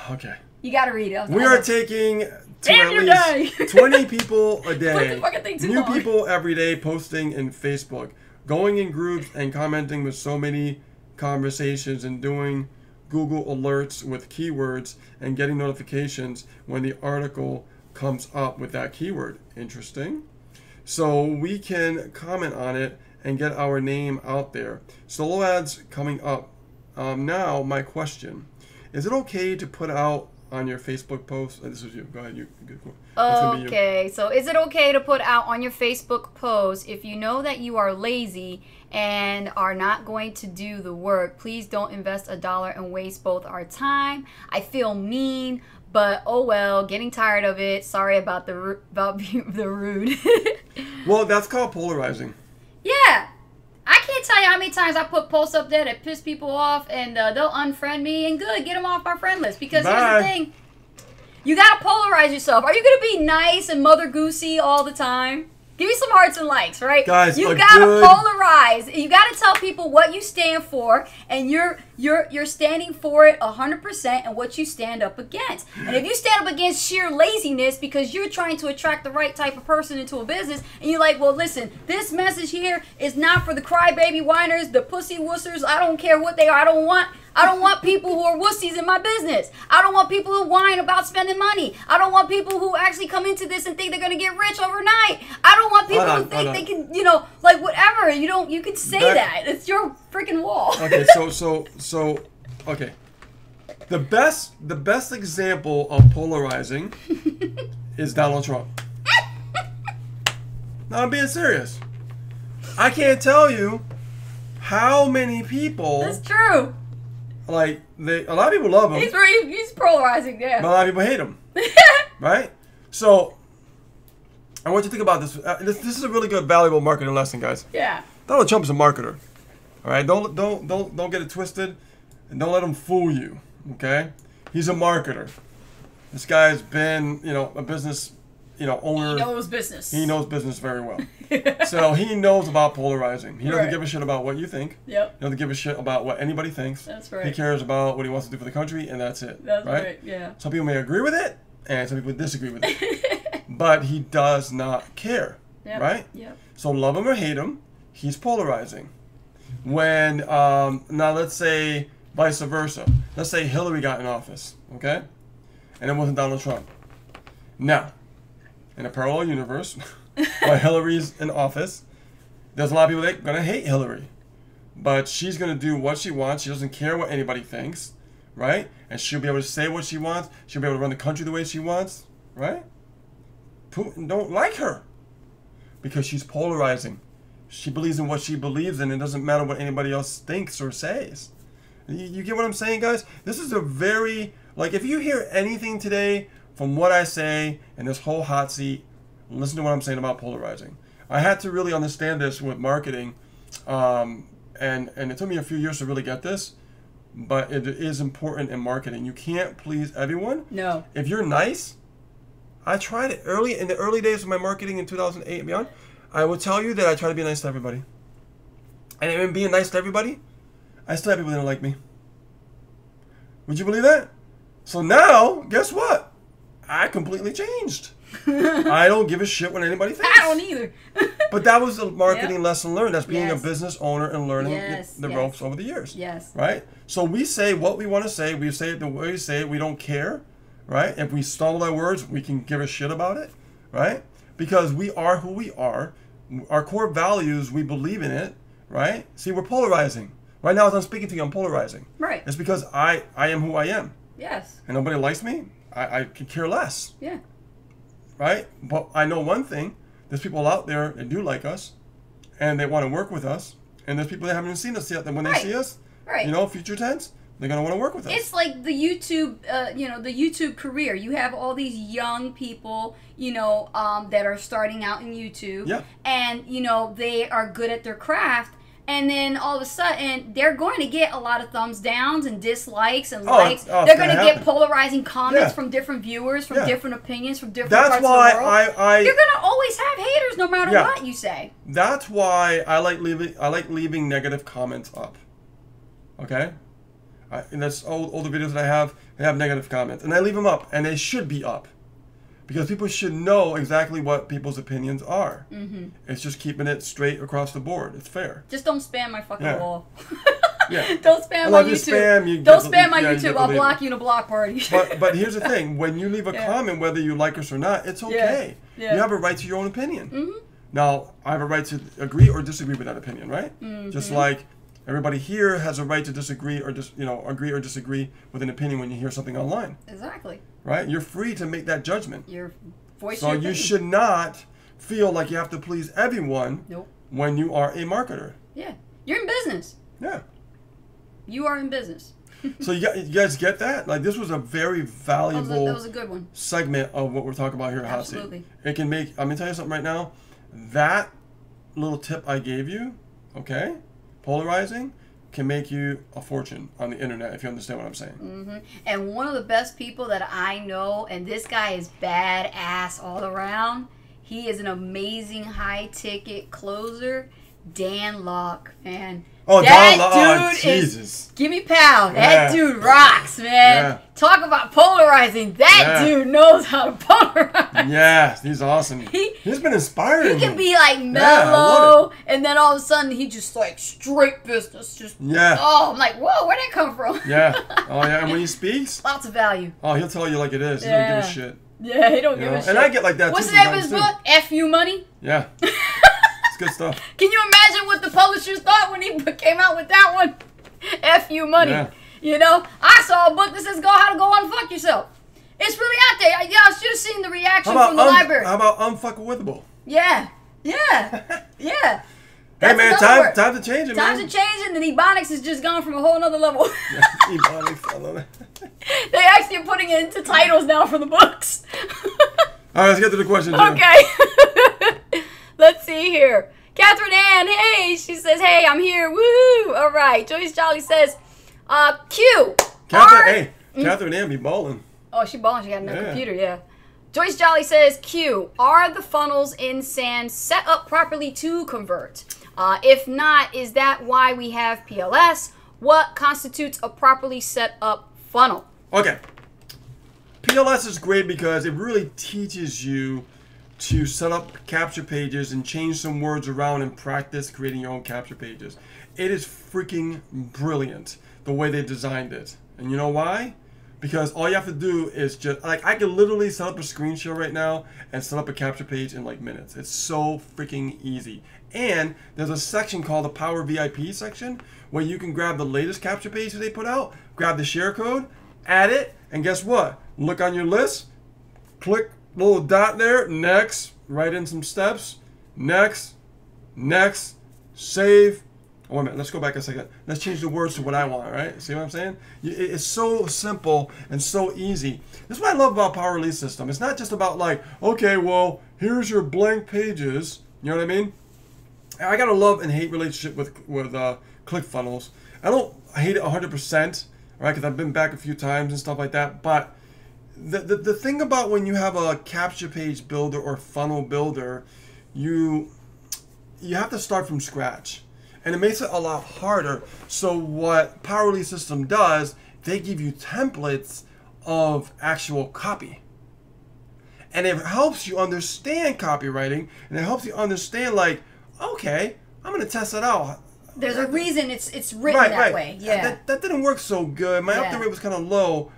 Okay. You got to read it. We are taking to at least 20 people a day. New people every day posting in Facebook, going in groups and commenting with so many conversations and doing Google alerts with keywords and getting notifications when the article comes up with that keyword. Interesting. So we can comment on it and get our name out there. Solo ads coming up. Now my question, is it okay to put out on your Facebook post? This is you. Go ahead. You. Okay. So is it okay to put out on your Facebook post if you know that you are lazy and are not going to do the work? Please don't invest $1 and waste both our time. I feel mean, but oh well. Getting tired of it. Sorry about the rude. Well, that's called polarizing. Yeah. I can't tell you how many times I put posts up there that piss people off, and they'll unfriend me, and good, get them off our friend list. Because here's the thing. You got to polarize yourself. Are you going to be nice and Mother Goosey all the time? Give me some hearts and likes, right? Guys, you got to polarize. You got to tell people what you stand for, and you're standing for it 100% and what you stand up against. And if you stand up against sheer laziness because you're trying to attract the right type of person into a business, and you're like, well, listen, this message here is not for the crybaby whiners, the pussy wussers. I don't care what they are. I don't want people who are wussies in my business. I don't want people who whine about spending money. I don't want people who actually come into this and think they're going to get rich overnight. I don't want people who think they can, you know, like whatever. You can say that. It's your freaking wall. Okay, so okay. The best example of polarizing is Donald Trump. No, I'm being serious. I can't tell you how many people. That's true. Like a lot of people love him. He's polarizing, yeah. But a lot of people hate him, right? So I want you to think about this. This is a really good, valuable marketing lesson, guys. Yeah. Donald Trump is a marketer. All right, don't get it twisted, and don't let him fool you. Okay, he's a marketer. This guy's been, a business, owner. He knows business. He knows business very well. So he knows about polarizing. He doesn't give a shit about what you think. Yep. He doesn't give a shit about what anybody thinks. That's right. He cares about what he wants to do for the country, and that's it. That's right. Yeah. Some people may agree with it, and some people disagree with it. But he does not care. Yep. Right? Yep. So love him or hate him, he's polarizing. When now let's say vice versa. Let's say Hillary got in office, okay? And it wasn't Donald Trump. Now, in a parallel universe, while Hillary's in office, there's a lot of people that are going to hate Hillary. But she's going to do what she wants. She doesn't care what anybody thinks, right? And she'll be able to say what she wants. She'll be able to run the country the way she wants, right? Putin don't like her because she's polarizing. She believes in what she believes in. It doesn't matter what anybody else thinks or says. You get what I'm saying, guys? This is a very, if you hear anything today from what I say in this whole hot seat, listen to what I'm saying about polarizing. I had to really understand this with marketing, and it took me a few years to really get this, but it is important in marketing. You can't please everyone. No. If you're nice, I tried it in the early days of my marketing in 2008 and beyond. I will tell you that I try to be nice to everybody. And in being nice to everybody, I still have people that don't like me. Would you believe that? So now, guess what? I completely changed. I don't give a shit what anybody thinks. I don't either. But that was a marketing lesson learned. That's being a business owner and learning the ropes over the years. Yes. Right? So we say what we want to say. We say it the way we say it. We don't care. Right? If we stumble our words, we can give a shit about it. Right? Because we are who we are. Our core values, we believe in it. Right? See, we're polarizing. Right now, as I'm speaking to you, I'm polarizing. Right. It's because I am who I am. Yes. And nobody likes me. I could care less. Yeah. Right? But I know one thing. There's people out there that do like us. and they want to work with us. And there's people that haven't even seen us yet. Then when they see us, you know, future tense, they're gonna want to work with us. It's like the YouTube, you know, the YouTube career. You have all these young people, you know, that are starting out in YouTube, and you know they are good at their craft. And then all of a sudden, they're going to get a lot of thumbs downs and dislikes and likes. They're going to get polarizing comments from different viewers, from different opinions, from different parts of the world. You're going to always have haters no matter what you say. That's why I like leaving negative comments up. Okay? And that's all the videos that I have. They have negative comments. And I leave them up. And they should be up. Because people should know exactly what people's opinions are. It's just keeping it straight across the board. It's fair. Just don't spam my fucking wall. Yeah. Don't spam my YouTube. Don't spam my YouTube. I'll block you in a block party. But here's the thing. When you leave a comment, whether you like us or not, it's okay. You have a right to your own opinion. Now, I have a right to agree or disagree with that opinion, right? Just like everybody here has a right to disagree or agree or disagree with an opinion when you hear something online. Exactly. Right? You're free to make that judgment. So you should not feel like you have to please everyone when you are a marketer. Yeah. You're in business. Yeah. You are in business. So you guys get that? Like, this was a very valuable that was a good one. Segment of what we're talking about here at Hot Seat. Absolutely. It can make, I'm going to tell you something right now. That little tip I gave you, okay, polarizing, can make you a fortune on the internet, if you understand what I'm saying. And one of the best people that I know, and this guy is badass all around, he is an amazing high-ticket closer, Dan Locke, man. Oh, that dude Jesus. Give me pound. That dude rocks, man. Talk about polarizing. That dude knows how to polarize. Yeah, he's awesome. He's been inspiring. He can be like mellow, and then all of a sudden he just like straight business. Just oh, I'm like, whoa, where'd that come from? Oh yeah, and when he speaks, lots of value. Oh, he'll tell you like it is. He don't give a shit. Yeah, he don't give a shit. And I get like that. What's the name of his book? F You Money. Yeah. Good stuff. Can you imagine what the publishers thought when he came out with that one? F You Money. You know, I saw a book that says how to go unfuck yourself. It's really out there. Y'all should have seen the reaction from the library. How about unfuckable? Yeah. Hey man, time to change it, man. Time to change it, and Ebonics has just gone from a whole nother level. Ebonics, I love it. They actually are putting it into titles now for the books. All right, let's get to the question. Okay. Let's see here. Catherine Ann, hey, she says, hey, I'm here. Woo! All right. Joyce Jolly says, Q. Catherine Ann be balling. Oh, she balling. She got a computer, Joyce Jolly says, Q, are the funnels in SAN set up properly to convert? If not, is that why we have PLS? What constitutes a properly set up funnel? Okay. PLS is great because it really teaches you to set up capture pages and change some words around and practice creating your own capture pages. It is freaking brilliant the way they designed it. And you know why? Because all you have to do is just, like, I can literally set up a screen share right now and set up a capture page in like minutes. It's so freaking easy. And there's a section called the Power VIP section where you can grab the latest capture page that they put out, grab the share code, add it, and guess what? Look on your list, click little dot there, next, write in some steps, next, save. Oh, wait a minute, let's go back a second. Let's change the words to what I want, right? See what I'm saying? It's so simple and so easy. This is what I love about Power Release System. It's not just about like, okay, well, here's your blank pages. You know what I mean? I got a love and hate relationship with ClickFunnels. I don't hate it 100%, right? Because I've been back a few times and stuff like that, but the thing about when you have a capture page builder or funnel builder, you have to start from scratch. And it makes it a lot harder. So what Power Release System does, they give you templates of actual copy. And it helps you understand copywriting, and it helps you understand like, okay, I'm going to test that out. There's a reason it's written that way. Yeah. That didn't work so good. My update rate was kind of low.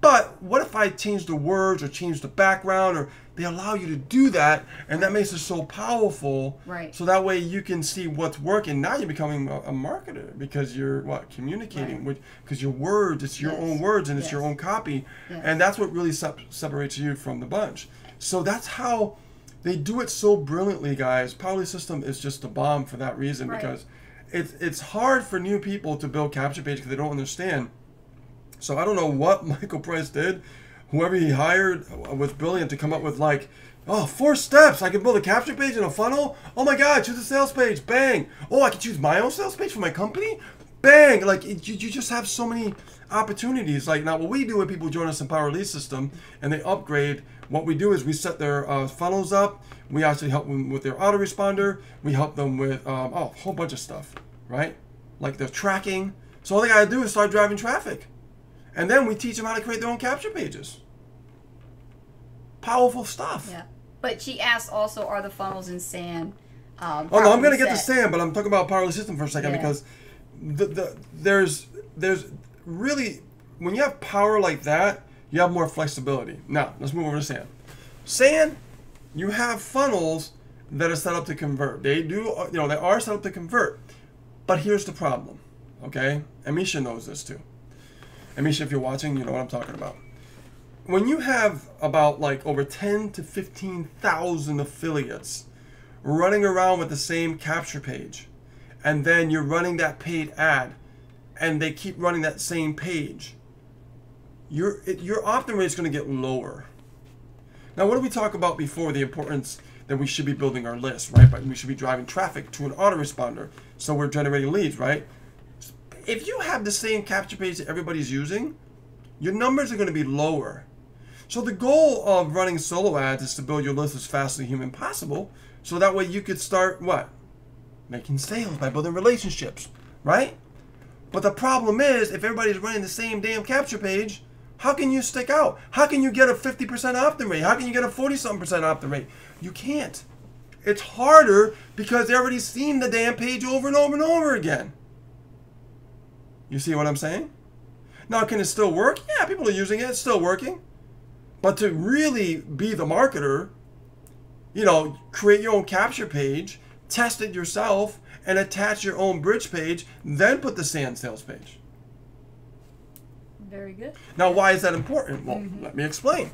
But what if I change the words or change the background, or they allow you to do that, and that makes it so powerful. Right. So that way you can see what's working. Now you're becoming a marketer because you're communicating with, because your words, it's your own words and it's your own copy, and that's what really separates you from the bunch. So that's how They do it so brilliantly, guys. Polarize system is just a bomb for that reason, Right. because it's hard for new people to build capture page because they don't understand. So I don't know what Michael Price did. Whoever he hired was brilliant to come up with, like, oh, 4 steps. I can build a capture page and a funnel. Oh my God, choose a sales page. Bang. Oh, I can choose my own sales page for my company. Bang. Like, you just have so many opportunities. Like, now what we do when people join us in Polarize system and they upgrade, what we do is we set their funnels up. We actually help them with their autoresponder. We help them with a whole bunch of stuff, right? Like their tracking. So all they got to do is start driving traffic. And then we teach them how to create their own capture pages. Powerful stuff. Yeah. But she asked also, are the funnels in sand? Oh no, I'm going to get to sand, but I'm talking about Polarize system for a second, because there's really, when you have power like that, you have more flexibility. Now, let's move over to sand. Sand, you have funnels that are set up to convert. They do, they are set up to convert. But here's the problem, okay? Amisha knows this too. Amisha, if you're watching, you know what I'm talking about. When you have about like over 10 to 15,000 affiliates running around with the same capture page, and then you're running that paid ad, and they keep running that same page, your opt-in rate is going to get lower. Now, what did we talk about before? The importance that we should be building our list, right? But we should be driving traffic to an autoresponder, so we're generating leads, right? If you have the same capture page that everybody's using, your numbers are going to be lower. So the goal of running solo ads is to build your list as fast as humanly possible, so that way you could start what? Making sales by building relationships, right? But the problem is, if everybody's running the same damn capture page, how can you stick out? How can you get a 50% opt-in rate? How can you get a 40-something% opt-in rate? You can't. It's harder because they've already seen the damn page over and over and over again. You see what I'm saying? Now, can it still work? Yeah, people are using it. It's still working. But to really be the marketer, create your own capture page, test it yourself, and attach your own bridge page, then put the sand sales page. Very good. Now, why is that important? Well, let me explain.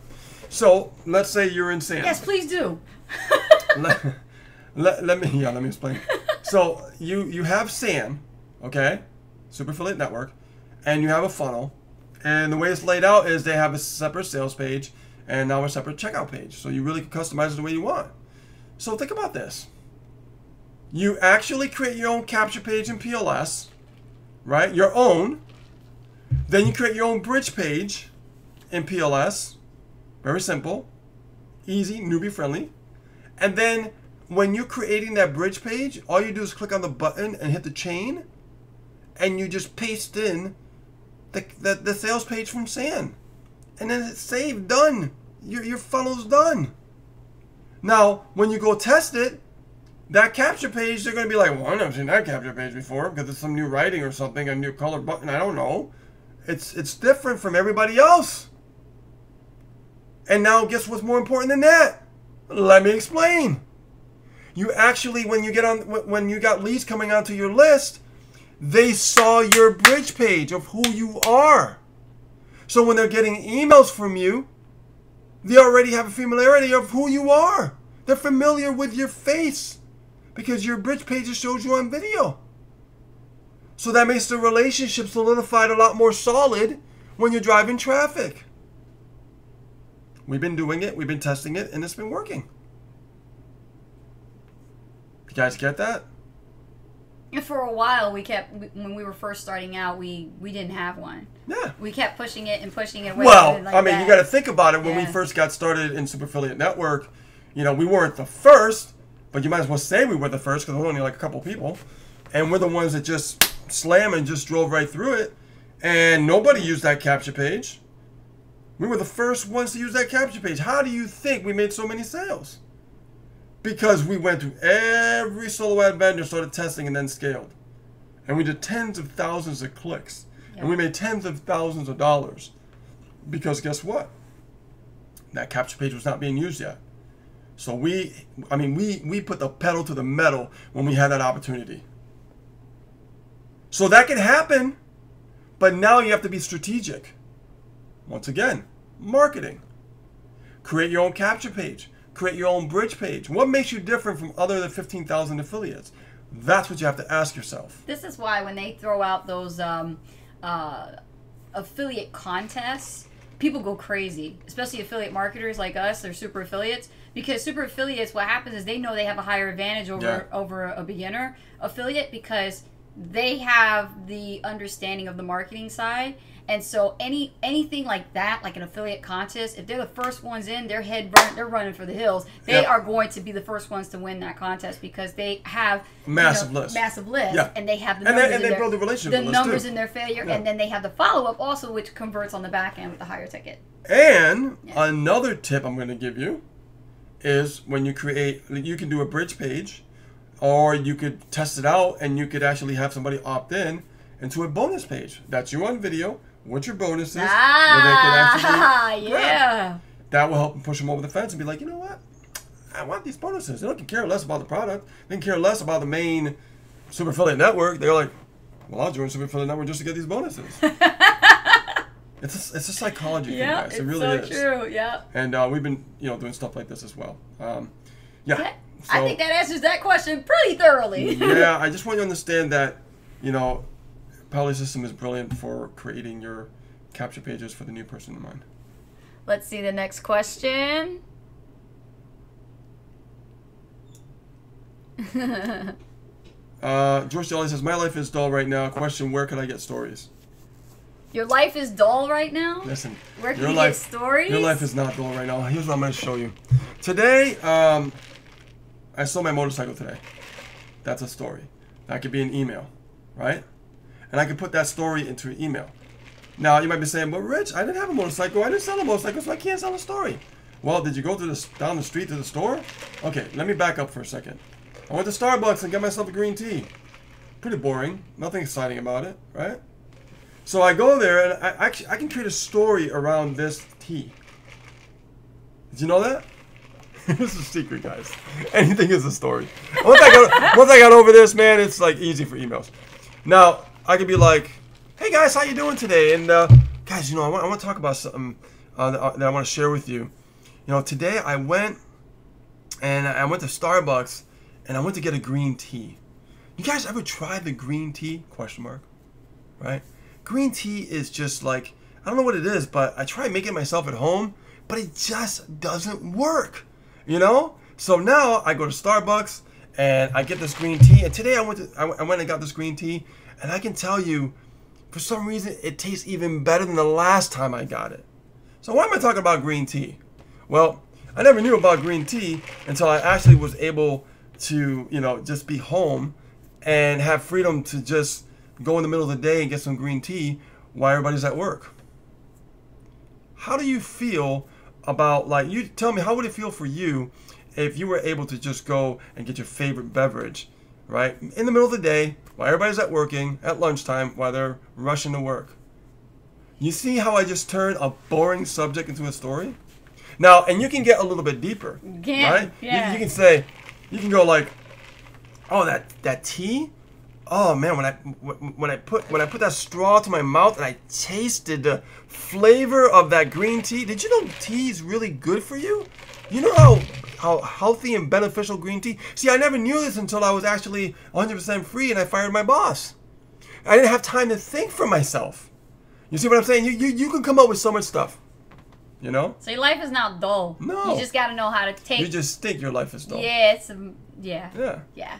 So, let's say you're in sand. Yes, please do. let me explain. So, you have SAN, okay? Super Affiliate Network, and you have a funnel, and the way it's laid out is they have a separate sales page and now a separate checkout page, so you really can customize it the way you want. So think about this. You actually create your own capture page in PLS, right? Your own. Then you create your own bridge page in PLS. Very simple, easy, newbie friendly. And then when you're creating that bridge page, all you do is click on the button and hit the chain, and you just paste in the sales page from SAN. And then it's saved, done. Your funnel's done. Now, when you go test it, that capture page, they're going to be like, well, I've never seen that capture page before because it's some new writing or something, a new color button, I don't know. It's different from everybody else. And now, guess what's more important than that? Let me explain. You actually, when you got leads coming onto your list, they saw your bridge page of who you are. So when they're getting emails from you, they already have a familiarity of who you are. They're familiar with your face because your bridge page shows you on video. So that makes the relationship solidified a lot more solid when you're driving traffic. We've been doing it, we've been testing it, and it's been working. You guys get that? And for a while, when we were first starting out, we didn't have one. Yeah. We kept pushing it and pushing it. Well, like I mean, you got to think about it. When we first got started in Super Affiliate Network, we weren't the first, but you might as well say we were the first because there were only like a couple people. And we're the ones that just slam and just drove right through it. And nobody used that capture page. We were the first ones to use that capture page. How do you think we made so many sales? Because we went to every solo ad vendor, started testing, and then scaled. And we did tens of thousands of clicks. Yep. And we made tens of thousands of dollars. Because guess what? That capture page was not being used yet. So we put the pedal to the metal when we had that opportunity. So that can happen, but now you have to be strategic. Once again, marketing. Create your own capture page. create your own bridge page? What makes you different from other than 15,000 affiliates? That's what you have to ask yourself. This is why when they throw out those affiliate contests, people go crazy, especially affiliate marketers like us. They're super affiliates, because super affiliates, what happens is they know they have a higher advantage over a beginner affiliate, because they have the understanding of the marketing side. And so anything like that, like an affiliate contest, if they're the first ones in, they're running for the hills. They are going to be the first ones to win that contest, because they have massive list, and they have the numbers and they build the relationship, the numbers in their failure, and then they have the follow up also, which converts on the back end with the higher ticket. And another tip I'm going to give you is when you create, you can do a bridge page, or you could test it out, and you could actually have somebody opt in into a bonus page. That's you on video. What your bonus is, where they can actually grab. That will help them push them over the fence and be like, you know what? I want these bonuses. They don't care less about the product. They can care less about the main super affiliate network. They're like, well, I'll join super affiliate network just to get these bonuses. It's a psychology thing, guys. It really is. True. Yeah. And we've been, doing stuff like this as well. So, I think that answers that question pretty thoroughly. Yeah, I just want you to understand that, Polarize system is brilliant for creating your capture pages for the new person in mind. Let's see the next question. George Jolly says, my life is dull right now. Question, where can I get stories? Your life is dull right now? Listen. Where can you get stories? Your life is not dull right now. Here's what I'm going to show you. Today, I sold my motorcycle today. That's a story. That could be an email, right? And I can put that story into an email. Now, you might be saying, but Rich, I didn't have a motorcycle. I didn't sell a motorcycle, so I can't sell a story. Well, did you go down the street to the store? Okay, let me back up for a second. I went to Starbucks and got myself a green tea. Pretty boring. Nothing exciting about it, right? So I go there, and I can create a story around this tea. Did you know that? This is a secret, guys. Anything is a story. Once I got over this, man, it's like easy for emails. Now, I could be like, hey guys, how you doing today? And guys, I want to talk about something that I want to share with you. Today I went to Starbucks and I went to get a green tea. You guys ever tried the green tea? Question mark. Right? Green tea is just like, I don't know what it is, but I try making it myself at home, but it just doesn't work. So now I go to Starbucks and I get this green tea. And today I went and got this green tea, and I can tell you, for some reason, it tastes even better than the last time I got it. So why am I talking about green tea? Well, I never knew about green tea until I actually was able to, just be home and have freedom to just go in the middle of the day and get some green tea while everybody's at work. How do you feel about, you tell me, how would it feel for you if you were able to just go and get your favorite beverage, right, in the middle of the day while everybody's at lunchtime, while they're rushing to work? You see how I just turned a boring subject into a story? Now, and you can get a little bit deeper, right? Yeah. You can say, you can go like, oh, that tea? Oh man, when I put that straw to my mouth and I tasted the flavor of that green tea, did you know tea is really good for you? You know how healthy and beneficial green tea? See, I never knew this until I was actually 100% free and I fired my boss. I didn't have time to think for myself. You see what I'm saying? You can come up with so much stuff. So your life is not dull. No. You just got to know how to take. You just think your life is dull. Yeah, Yeah.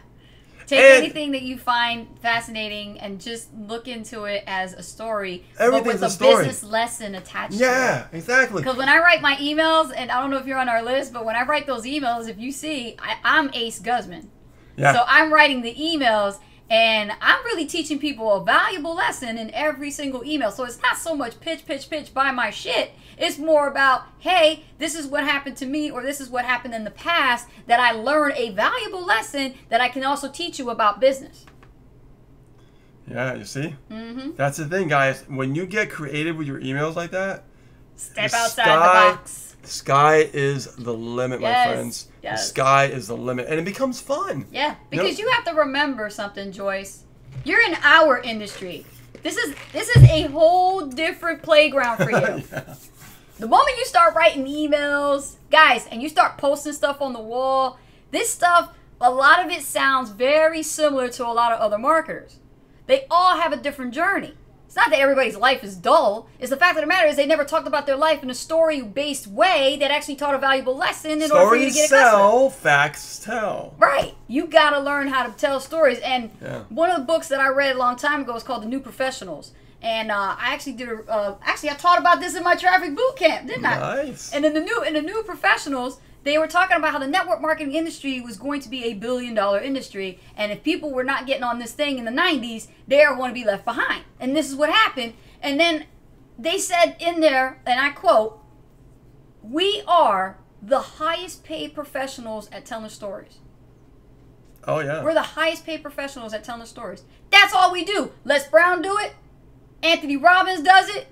Take anything that you find fascinating and just look into it as a story, but with a business lesson attached to it. Yeah, exactly. Because when I write my emails, and I don't know if you're on our list, but when I write those emails, if you see, I'm Ace Guzman. Yeah. So I'm writing the emails, and I'm really teaching people a valuable lesson in every single email. So it's not so much pitch, buy my shit. It's more about, hey, this is what happened to me, or this is what happened in the past, that I learned a valuable lesson that I can also teach you about business. Yeah, you see? Mm-hmm. That's the thing, guys. When you get creative with your emails like that, step outside the box. The sky is the limit, my friends. Yes. The sky is the limit. And it becomes fun. Yeah, because you have to remember something, Joyce. You're in our industry. This is a whole different playground for you. Yeah. The moment you start writing emails, guys, and you start posting stuff on the wall, this stuff, a lot of it sounds very similar to a lot of other marketers. They all have a different journey. It's not that everybody's life is dull. It's the fact of the matter is they never talked about their life in a story-based way that actually taught a valuable lesson in order for you to get a customer. Stories sell, facts tell. Right. You got to learn how to tell stories. And one of the books that I read a long time ago is called The New Professionals. And I actually did I taught about this in my traffic boot camp, didn't I? Nice. And in the new Professionals, they were talking about how the network marketing industry was going to be a $1 billion industry, and if people were not getting on this thing in the 90s, they are going to be left behind. And this is what happened. And then they said in there, and I quote, "We are the highest paid professionals at telling stories." Oh yeah. We're the highest paid professionals at telling stories. That's all we do. Les Brown do it. Anthony Robbins does it,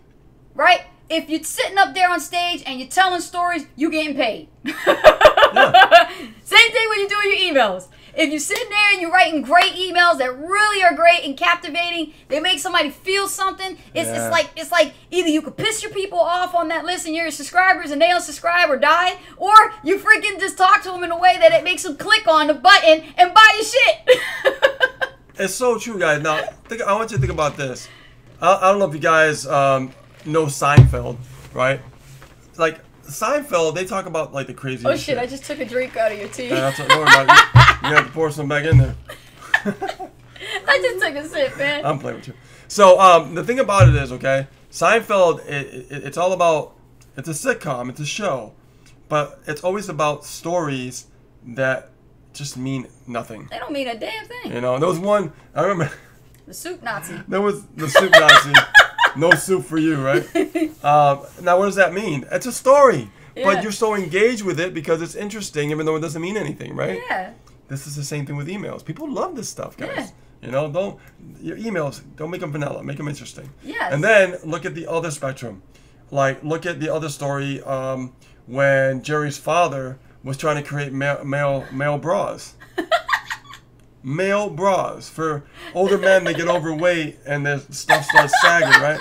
right? If you're sitting up there on stage and you're telling stories, you're getting paid. Yeah. Same thing when you do your emails. If you're sitting there and you're writing great emails that really are great and captivating, they make somebody feel something. It's like either you could piss your people off on that list and you're your subscribers and they don't subscribe or die, or you freaking just talk to them in a way that it makes them click on the button and buy your shit. It's so true, guys. Now, I want you to think about this. I don't know if you guys know Seinfeld, right? Like Seinfeld, they talk about like the crazy. Oh shit! I just took a drink out of your tea. Don't worry about it. You have to pour some back in there. I just took a sip, man. I'm playing with you. So the thing about it is, okay, Seinfeld, it's all about. It's a sitcom. It's a show, but it's always about stories that just mean nothing. They don't mean a damn thing. You know, there was one I remember. The soup Nazi. There was the soup Nazi. No soup for you, right? Now, what does that mean? It's a story. Yeah. But you're so engaged with it because it's interesting, even though it doesn't mean anything, right? Yeah. This is the same thing with emails. People love this stuff, guys. Yeah. You know, your emails, don't make them vanilla. Make them interesting. Yes. And then look at the other spectrum. Like, look at the other story when Jerry's father was trying to create male bras. Male bras for older men that get overweight and their stuff starts sagging, right?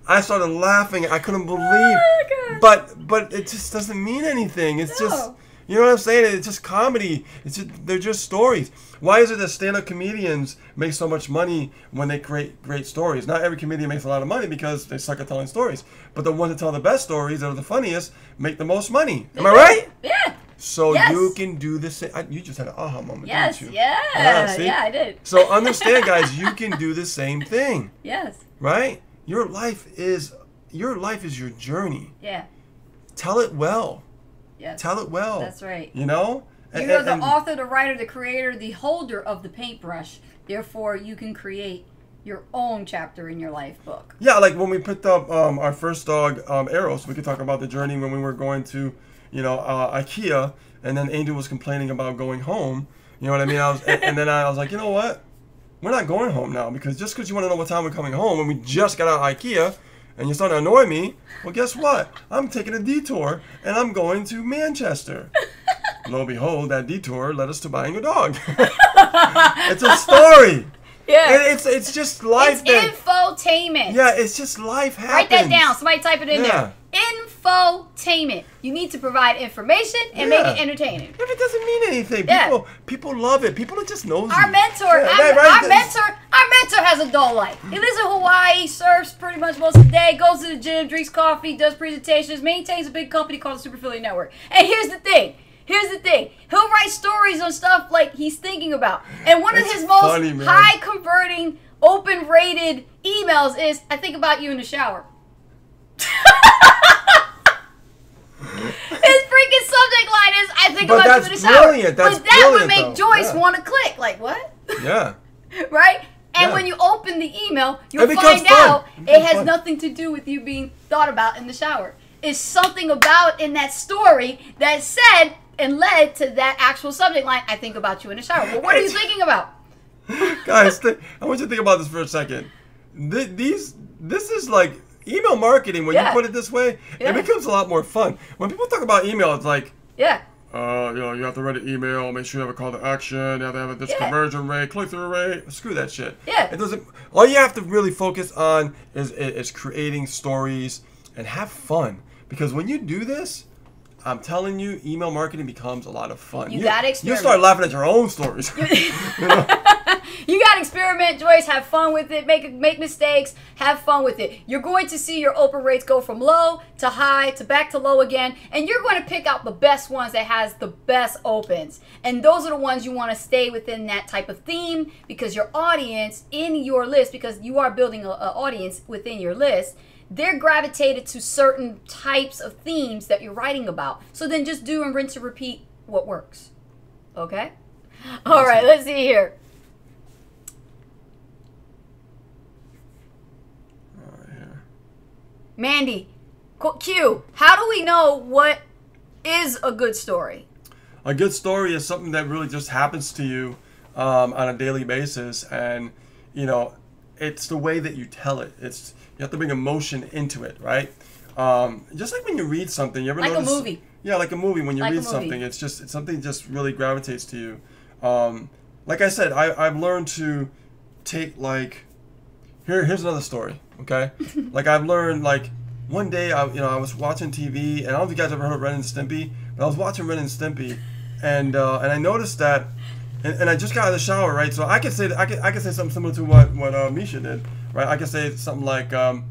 I started laughing. I couldn't believe. Oh, but it just doesn't mean anything. It's just, you know what I'm saying? It's just comedy. They're just stories. Why is it that stand-up comedians make so much money when they create great stories? Not every comedian makes a lot of money because they suck at telling stories. But the ones that tell the best stories that are the funniest make the most money. Am I right? Yeah. So you can do the same. You just had an aha moment, yes, didn't you? Yeah, I did. So understand, guys, you can do the same thing. Yes. Right? Your life is your journey. Yeah. Tell it well. Yes. Tell it well. That's right. You know? You are the author, the writer, the creator, the holder of the paintbrush. Therefore, you can create your own chapter in your life book. Yeah, like when we picked up our first dog, Eros, we could talk about the journey when we were going to, IKEA, and then Angel was complaining about going home. You know what I mean? And then I was like, you know what? We're not going home now, because just because you want to know what time we're coming home, when we just got out of IKEA, and you're starting to annoy me, well, guess what? I'm taking a detour, and I'm going to Manchester. Lo and behold, that detour led us to buying a dog. It's a story. Yeah. It's just life. It's infotainment. Yeah, it's just life happens. Write that down. Somebody type it in there. Infotainment. You need to provide information and make it entertaining. If it doesn't mean anything, people love it. People are just nosy. Our mentor, our mentor has a dull life. He lives in Hawaii, surfs pretty much most of the day, goes to the gym, drinks coffee, does presentations, maintains a big company called the Super Affiliate Network. And here's the thing. He'll write stories on stuff like he's thinking about. And one of his most high converting, open rated emails is, I think about you in the shower. His freaking subject line is, I think about you in the shower. Brilliant. That's but that would brilliant, make Joyce want to click. Like, what? Yeah. Right? And when you open the email, you'll find out it has nothing to do with you being thought about in the shower. It's something about in that story that said and led to that actual subject line, I think about you in the shower. Well, what are you thinking about? Guys, I want you to think about this for a second. This is like email marketing. When you put it this way, it becomes a lot more fun. When people talk about email, it's like, you have to write an email, make sure you have a call to action, you have to have this conversion rate, click-through rate. Screw that shit. Yeah. It doesn't. All you have to really focus on is creating stories and have fun. Because when you do this, I'm telling you, email marketing becomes a lot of fun. You gotta experiment. You start laughing at your own stories. You gotta experiment, Joyce. Have fun with it. Make mistakes. Have fun with it. You're going to see your open rates go from low to high to back to low again, and you're going to pick out the best ones that has the best opens. And those are the ones you want to stay within that type of theme, because your audience in your list, because you are building an audience within your list, they're gravitated to certain types of themes that you're writing about. So then just do and rinse and repeat what works. Okay? All right, let's see here. Mandy, Q, how do we know what is a good story? A good story is something that really just happens to you on a daily basis, and you know, it's the way that you tell it. You have to bring emotion into it, right? Just like when you read something, you ever like notice? A movie. Yeah, like a movie. When you like read something, it's something just really gravitates to you. Like I said, I've learned to take like. Here's another story, okay? Like I've learned, like one day I was watching TV, and I don't know if you guys ever heard of Ren and Stimpy, but I was watching Ren and Stimpy, and I noticed that, and I just got out of the shower, right? So I could say I could say something similar to what Misha did, right? I could say something like, oh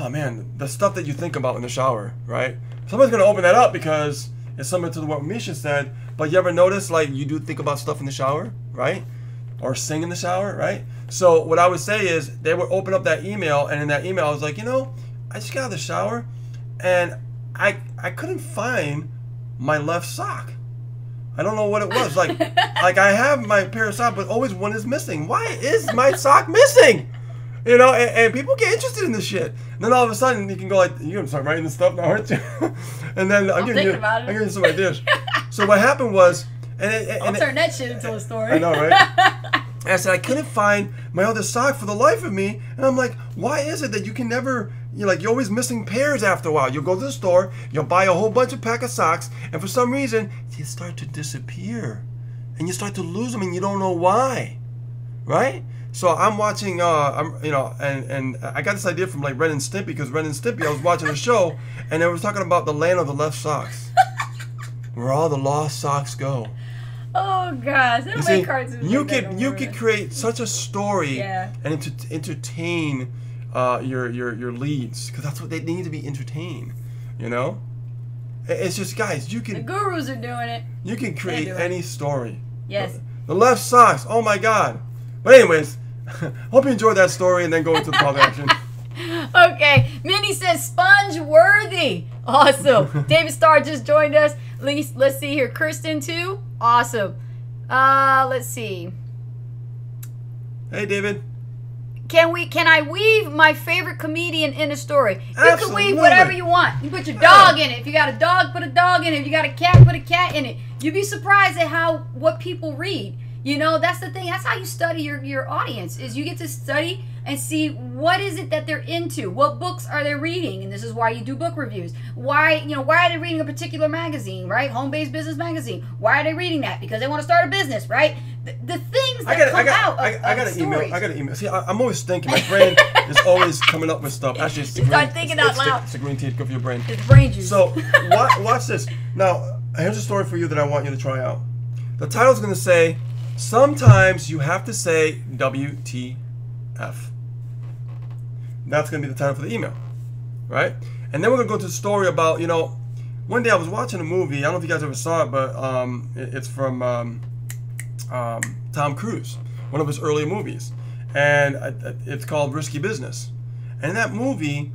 man, the stuff that you think about in the shower, right? Somebody's gonna open that up because it's similar to what Misha said. But you ever notice, like, you do think about stuff in the shower, right? Or sing in the shower, right? So what I would say is they would open up that email, and in that email I was like, I just got out of the shower and I couldn't find my left sock. I don't know what it was. Like I have my pair of socks, but always one is missing. Why is my sock missing? And people get interested in this shit. And then all of a sudden you can go like, you're gonna start writing this stuff now, aren't you? And then I'm giving you some ideas. So what happened was, I'll turn that shit into a story. I know, right? And I said, I couldn't find my other sock for the life of me. And I'm like, why is it that you can never, you're always missing pairs after a while? You'll go to the store, you'll buy a whole bunch of pack of socks, and for some reason, they start to disappear. And you start to lose them, and you don't know why. Right? So I'm watching, and I got this idea from like Ren and Stimpy, because Ren and Stimpy, I was watching a show, and they were talking about the land of the left socks. Where all the lost socks go. Oh gosh, they don't make cartoons. You could create such a story, yeah, and entertain your leads, because that's what they need to be entertained. It's just, guys, you can. The gurus are doing it. You can create any story. Yes. The left socks. Oh my God. But anyways, hope you enjoyed that story, and then go into the call to action. Okay, Minnie says sponge worthy. Awesome. David Starr just joined us. Let's see here. Kristen too. Awesome. Let's see. Hey, David. Can I weave my favorite comedian in a story? You Absolutely. can weave whatever you want. You put your dog in it. If you got a dog, put a dog in it. If you got a cat, put a cat in it. You'd be surprised at what people read. That's the thing. That's how you study your audience, is you get to study and see what is it that they're into, what books are they reading, and this is why you do book reviews. Why are they reading a particular magazine, right? Home-based business magazine. Why are they reading that? Because they want to start a business, right? The things that come out of I got an stories. email. I got an email. See, I'm always thinking. My brain is always coming up with stuff. Actually, it's the green, start thinking out loud. It's the green tea. It's good for your brain. It's brain juice. So watch this. Now, here's a story for you that I want you to try out. The title's going to say, sometimes you have to say WTF. That's going to be the title for the email, right? And then we're going to go to the story about, one day I was watching a movie. I don't know if you guys ever saw it, but it's from Tom Cruise, one of his earlier movies. And it's called Risky Business. And in that movie,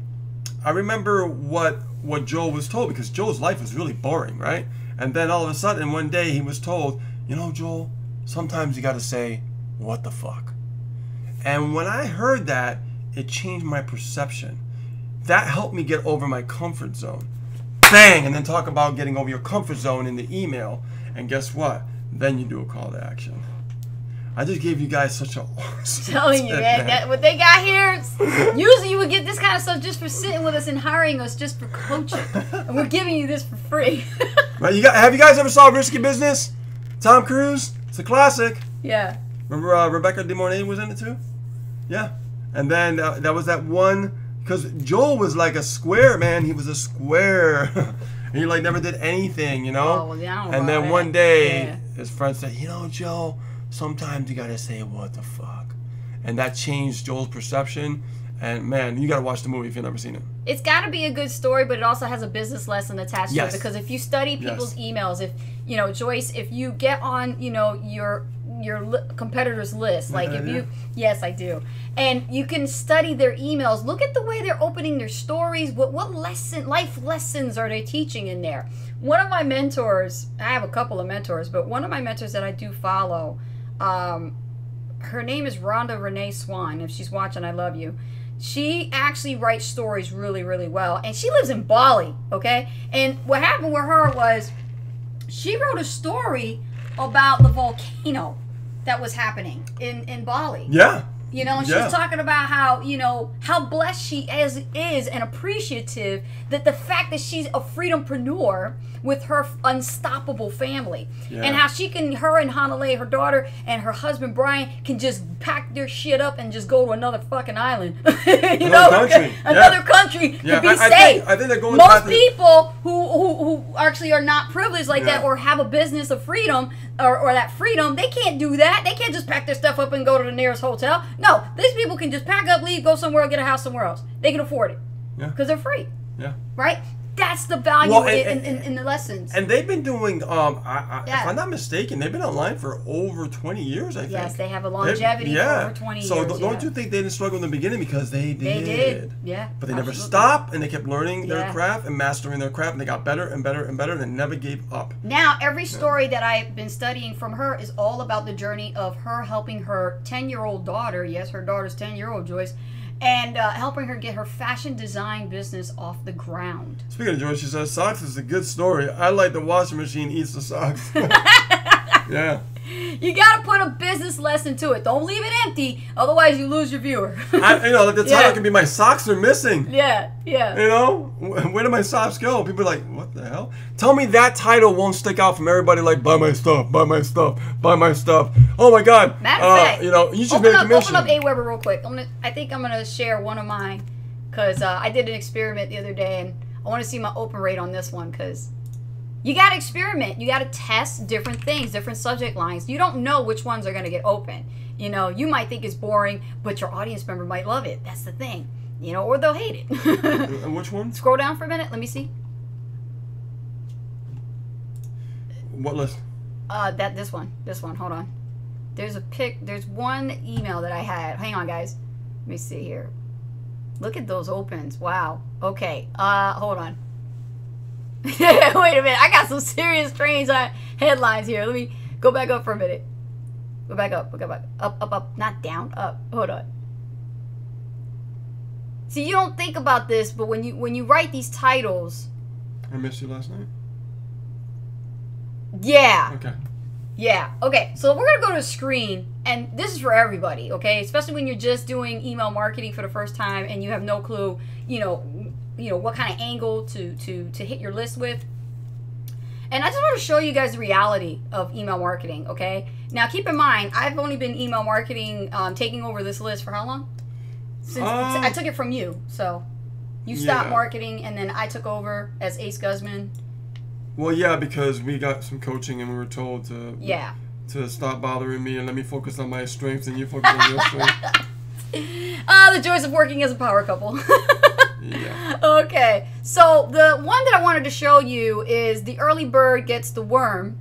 I remember what Joe was told, because Joe's life was really boring, right? And then all of a sudden, one day he was told, Joel, sometimes you got to say, what the fuck? And when I heard that, it changed my perception. That helped me get over my comfort zone. Bang! And then talk about getting over your comfort zone in the email. And guess what? Then you do a call to action. I just gave you guys such a awesome telling you, man. What they got here, usually you would get this kind of stuff just for sitting with us and hiring us just for coaching. And we're giving you this for free. Right, have you guys ever saw Risky Business? Tom Cruise? It's a classic. Yeah. Remember Rebecca De Mornay was in it too? Yeah. And then there was that one Because Joel was like a square, man. He was a square. He like never did anything, you know? Oh, well, yeah, I don't know and then about one that. day, Yeah. his friend said, you know, Joe, sometimes you gotta say, what the fuck? And that changed Joel's perception. And man, you gotta watch the movie if you've never seen it. It's got to be a good story, but it also has a business lesson attached to it. Yes. Because if you study people's emails, if you know, Joyce, if you get on, you know, your competitors list, like if you, yes, I do, and you can study their emails. Look at the way they're opening their stories. What life lessons are they teaching in there? One of my mentors, I have a couple of mentors, but one of my mentors that I do follow, her name is Rhonda Renee Swan. If she's watching, I love you. She actually writes stories really, really well. And she lives in Bali, okay? And what happened with her was she wrote a story about the volcano that was happening in Bali. Yeah. You know, and she's talking about how, you know, how blessed she is and appreciative that the fact that she's a freedompreneur with her unstoppable family. Yeah. And how she can, her and Hanalei, her daughter, and her husband Brian can just pack their shit up and just go to another fucking island. You know, country. another country to be safe. I think they're going Most people who actually are not privileged like that or have a business of freedom or that freedom, they can't do that. They can't just pack their stuff up and go to the nearest hotel. No, these people can just pack up, leave, go somewhere, get a house somewhere else. They can afford it because they're free. Yeah. Right? That's the value in the lessons. And they've been doing, if I'm not mistaken, they've been online for over 20 years, I think. Yes, they have a longevity for over 20 years. So don't you think they didn't struggle in the beginning? Because they did. They did, yeah. But they never stopped, and they kept learning their craft and mastering their craft, and they got better and better and better, and they never gave up. Now, every story that I've been studying from her is all about the journey of her helping her 10-year-old daughter, yes, her daughter's 10-year-old, Joyce, and helping her get her fashion design business off the ground. Speaking of Joyce, she says, socks is a good story. I like the washing machine eats the socks. Yeah. You got to put a business lesson to it. Don't leave it empty, otherwise you lose your viewer. You know, the title can be "My Socks Are Missing." Yeah. You know, where do my socks go? People are like, what the hell? Tell me that title won't stick out from everybody like, buy my stuff, buy my stuff, buy my stuff. Oh my God. Matter of fact, you know, you should make a commission. Open up AWeber real quick. I think I'm going to share one of mine because I did an experiment the other day and I want to see my open rate on this one because you got to experiment. You got to test different things, different subject lines. You don't know which ones are going to get open. You know, you might think it's boring, but your audience member might love it. That's the thing. You know, or they'll hate it. And which one? Scroll down for a minute. Let me see. What list? This one. Hold on. There's one email that I had. Hang on, guys. Let me see here. Look at those opens. Wow. Okay. Hold on. Wait a minute. I got some serious strange headlines here. Let me go back up for a minute. Go back up. Up. Not down. Up. Hold on. See, you don't think about this, but when you write these titles. I missed you last night. Yeah. Okay. Yeah. Okay. So we're gonna go to a screen, and this is for everybody. Okay, especially when you're just doing email marketing for the first time and you have no clue, you know what kind of angle to hit your list with. And I just want to show you guys the reality of email marketing. Okay. Now keep in mind, I've only been email marketing, taking over this list for how long? Since I took it from you. So you stopped marketing, and then I took over as Ace Guzman. Well, yeah, because we got some coaching and we were told to stop bothering me and let me focus on my strengths and you focus on your strengths. The joys of working as a power couple. Yeah. Okay, so the one that I wanted to show you is the early bird gets the worm.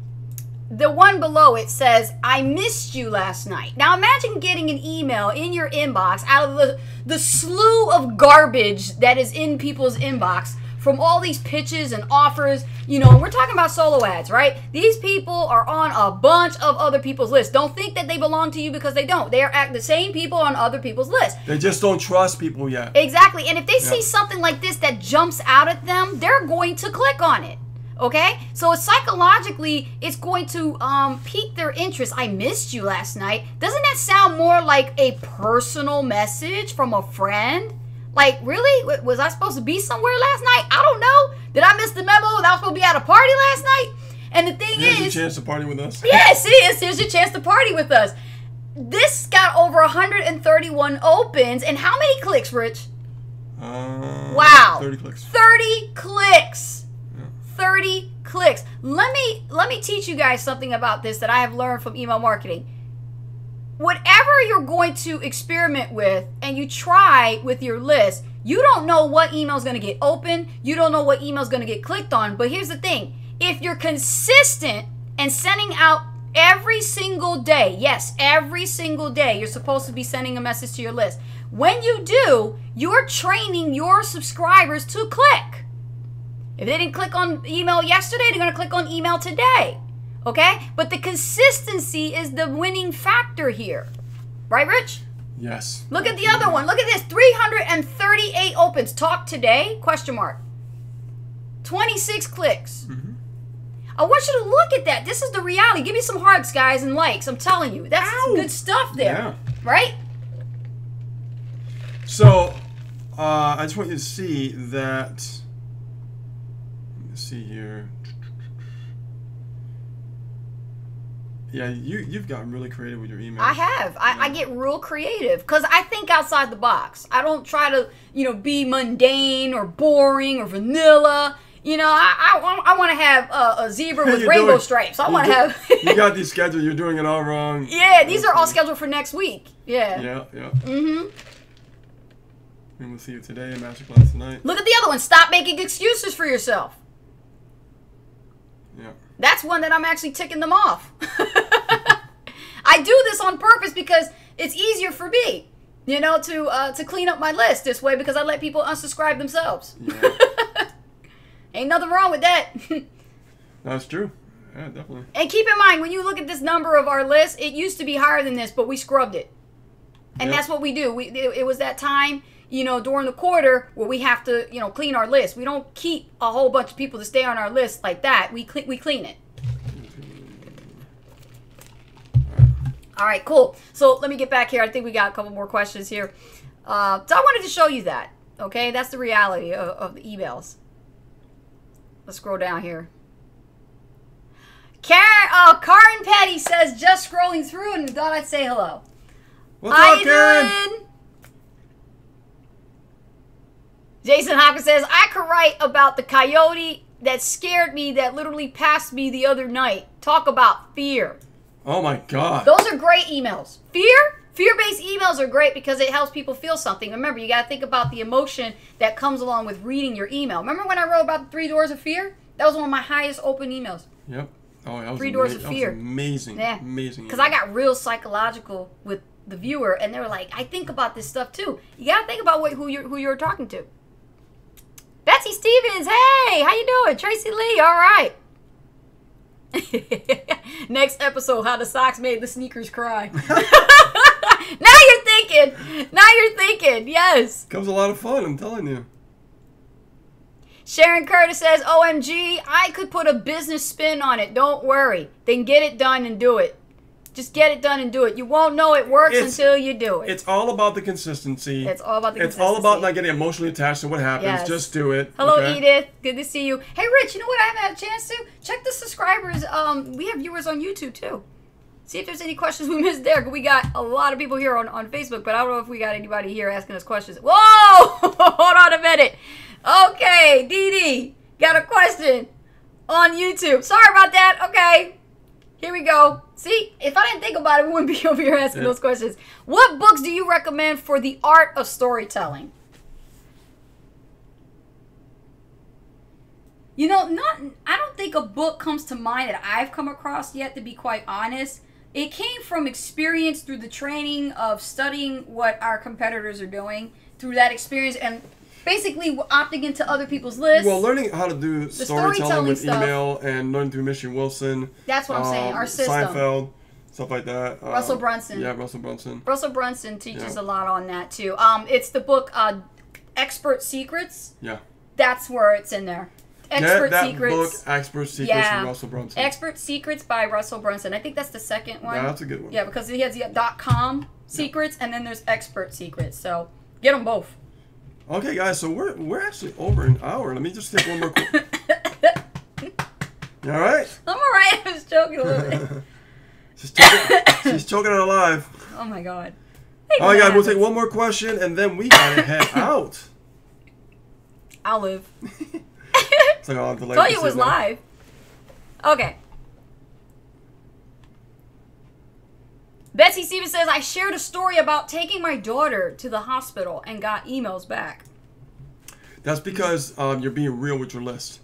The one below it says, I missed you last night. Now imagine getting an email in your inbox out of the slew of garbage that is in people's inbox from all these pitches and offers. You know, we're talking about solo ads, right? These people are on a bunch of other people's lists. Don't think that they belong to you because they don't. They are the same people on other people's lists. They just don't trust people yet. Exactly. And if they see something like this that jumps out at them, they're going to click on it. Okay? So psychologically, it's going to pique their interest. I missed you last night. Doesn't that sound more like a personal message from a friend? Like, really? Was I supposed to be somewhere last night? I don't know. Did I miss the memo that I was supposed to be at a party last night? And the thing is... Here's your chance to party with us. Yes, it is. Here's your chance to party with us. This got over 131 opens. And how many clicks, Rich? Wow. 30 clicks. 30 clicks. Yeah. 30 clicks. Let me teach you guys something about this that I have learned from email marketing. Whatever you're going to experiment with and you try with your list, you don't know what email is going to get open. You don't know what email is going to get clicked on. But here's the thing. If you're consistent and sending out every single day, yes, every single day, you're supposed to be sending a message to your list. When you do, you're training your subscribers to click. If they didn't click on email yesterday, they're going to click on email today. Okay? But the consistency is the winning factor here. Right, Rich? Yes. Look at the other one. Look at this. 338 opens. Talk today? Question mark. 26 clicks. Mm-hmm. I want you to look at that. This is the reality. Give me some hearts, guys, and likes. I'm telling you. That's some good stuff there. Yeah. Right? So, I just want you to see that. Let me see here. Yeah, you've gotten really creative with your email. I have. I get real creative because I think outside the box. I don't try to, be mundane or boring or vanilla. I want to have a zebra with rainbow stripes. I want to have. You got these scheduled. You're doing it all wrong. Yeah, these are all scheduled for next week. Yeah. Yeah. Mm-hmm. And we'll see you today in Masterclass tonight. Look at the other one. Stop making excuses for yourself. Yeah. That's one that I'm actually ticking them off. I do this on purpose because it's easier for me, to clean up my list this way because I let people unsubscribe themselves. Yeah. Ain't nothing wrong with that. That's true. Yeah, definitely. And keep in mind, when you look at this number of our list, it used to be higher than this, but we scrubbed it. And that's what we do. It was that time, during the quarter where we have to, clean our list. We don't keep a whole bunch of people to stay on our list like that. We clean it. All right, cool. So let me get back here. I think we got a couple more questions here. So I wanted to show you that. Okay, that's the reality of the emails. Let's scroll down here. Karen Petty says, just scrolling through and thought I'd say hello. What's up, Karen? Doing? Jason Hopkins says, I could write about the coyote that scared me that literally passed me the other night. Talk about fear. Oh my God. Those are great emails. Fear-based emails are great because it helps people feel something. Remember, you got to think about the emotion that comes along with reading your email. Remember when I wrote about the 3 doors of fear? That was one of my highest open emails. Yep. Oh, that was 3 doors of fear. That was amazing. Yeah. Amazing. Because I got real psychological with the viewer, and they were like, I think about this stuff too. You got to think about who you're talking to. Betsy Stevens, hey, how you doing? Tracy Lee, all right. Next episode, how the socks made the sneakers cry. Now you're thinking. Yes. Comes a lot of fun, I'm telling you. Sharon Curtis says, OMG, I could put a business spin on it. Don't worry. Then get it done and do it. Just get it done and do it. You won't know it works until you do it. It's all about the consistency. It's all about the consistency. It's all about not getting emotionally attached to what happens. Yes. Just do it. Hello, okay? Edith. Good to see you. Hey, Rich, you know what I haven't had a chance to? Check the subscribers. We have viewers on YouTube, too. See if there's any questions we missed there. We got a lot of people here on Facebook, but I don't know if we got anybody here asking us questions. Whoa! Hold on a minute. Okay, Dee Dee got a question on YouTube. Sorry about that. Okay. Here we go. See, if I didn't think about it, we wouldn't be over here asking those questions. What books do you recommend for the art of storytelling? I don't think a book comes to mind that I've come across yet, to be quite honest. It came from experience through the training of studying what our competitors are doing, through that experience, and basically opting into other people's lists. Well, learning how to do storytelling with email and learning through Mission Wilson. That's what I'm saying. Our system. Seinfeld, stuff like that. Russell Brunson. Yeah, Russell Brunson. Russell Brunson teaches a lot on that too. It's the book Expert Secrets. Yeah. That's where it's in there. Expert Secrets. Book, Expert Secrets from Russell Brunson. Expert Secrets by Russell Brunson. I think that's the second one. Yeah, that's a good one. Yeah, because he has the .com secrets and then there's Expert Secrets. So get them both. Okay, guys, so we're actually over an hour. Let me just take one more quick. You all right? I'm all right. I was joking a little bit. She's choking it alive. Oh, my God. All right, guys, we'll take one more question, and then we got to head out. I'll live. It's like I'll have to Told you it was live. Okay. Betsy Stevens says, I shared a story about taking my daughter to the hospital and got emails back. That's because you're being real with your list.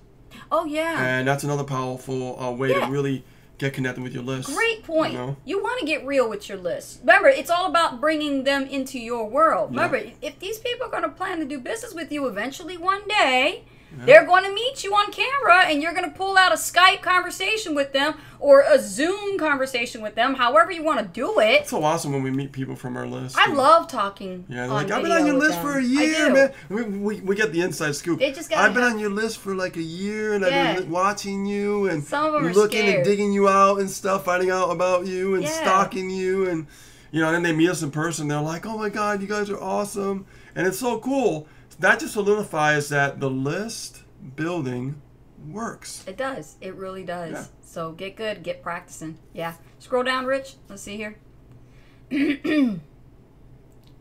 Oh, yeah. And that's another powerful way to really get connected with your list. Great point. You know? You want to get real with your list. Remember, it's all about bringing them into your world. Yeah. Remember, if these people are going to plan to do business with you eventually one day, they're going to meet you on camera and you're going to pull out a Skype conversation with them or a Zoom conversation with them, however you want to do it. It's so awesome when we meet people from our list. I love talking. Yeah, like, I've been on your list for a year, man. We get the inside scoop. I've been on your list for like a year, and I've been watching you and some of them are looking scared. and digging you out and stuff, finding out about you and stalking you, and then they meet us in person. They're like, "Oh my God, you guys are awesome," and it's so cool. That just solidifies that the list building works. It does. It really does. Yeah. So get good. Get practicing. Yeah. Scroll down, Rich. Let's see here.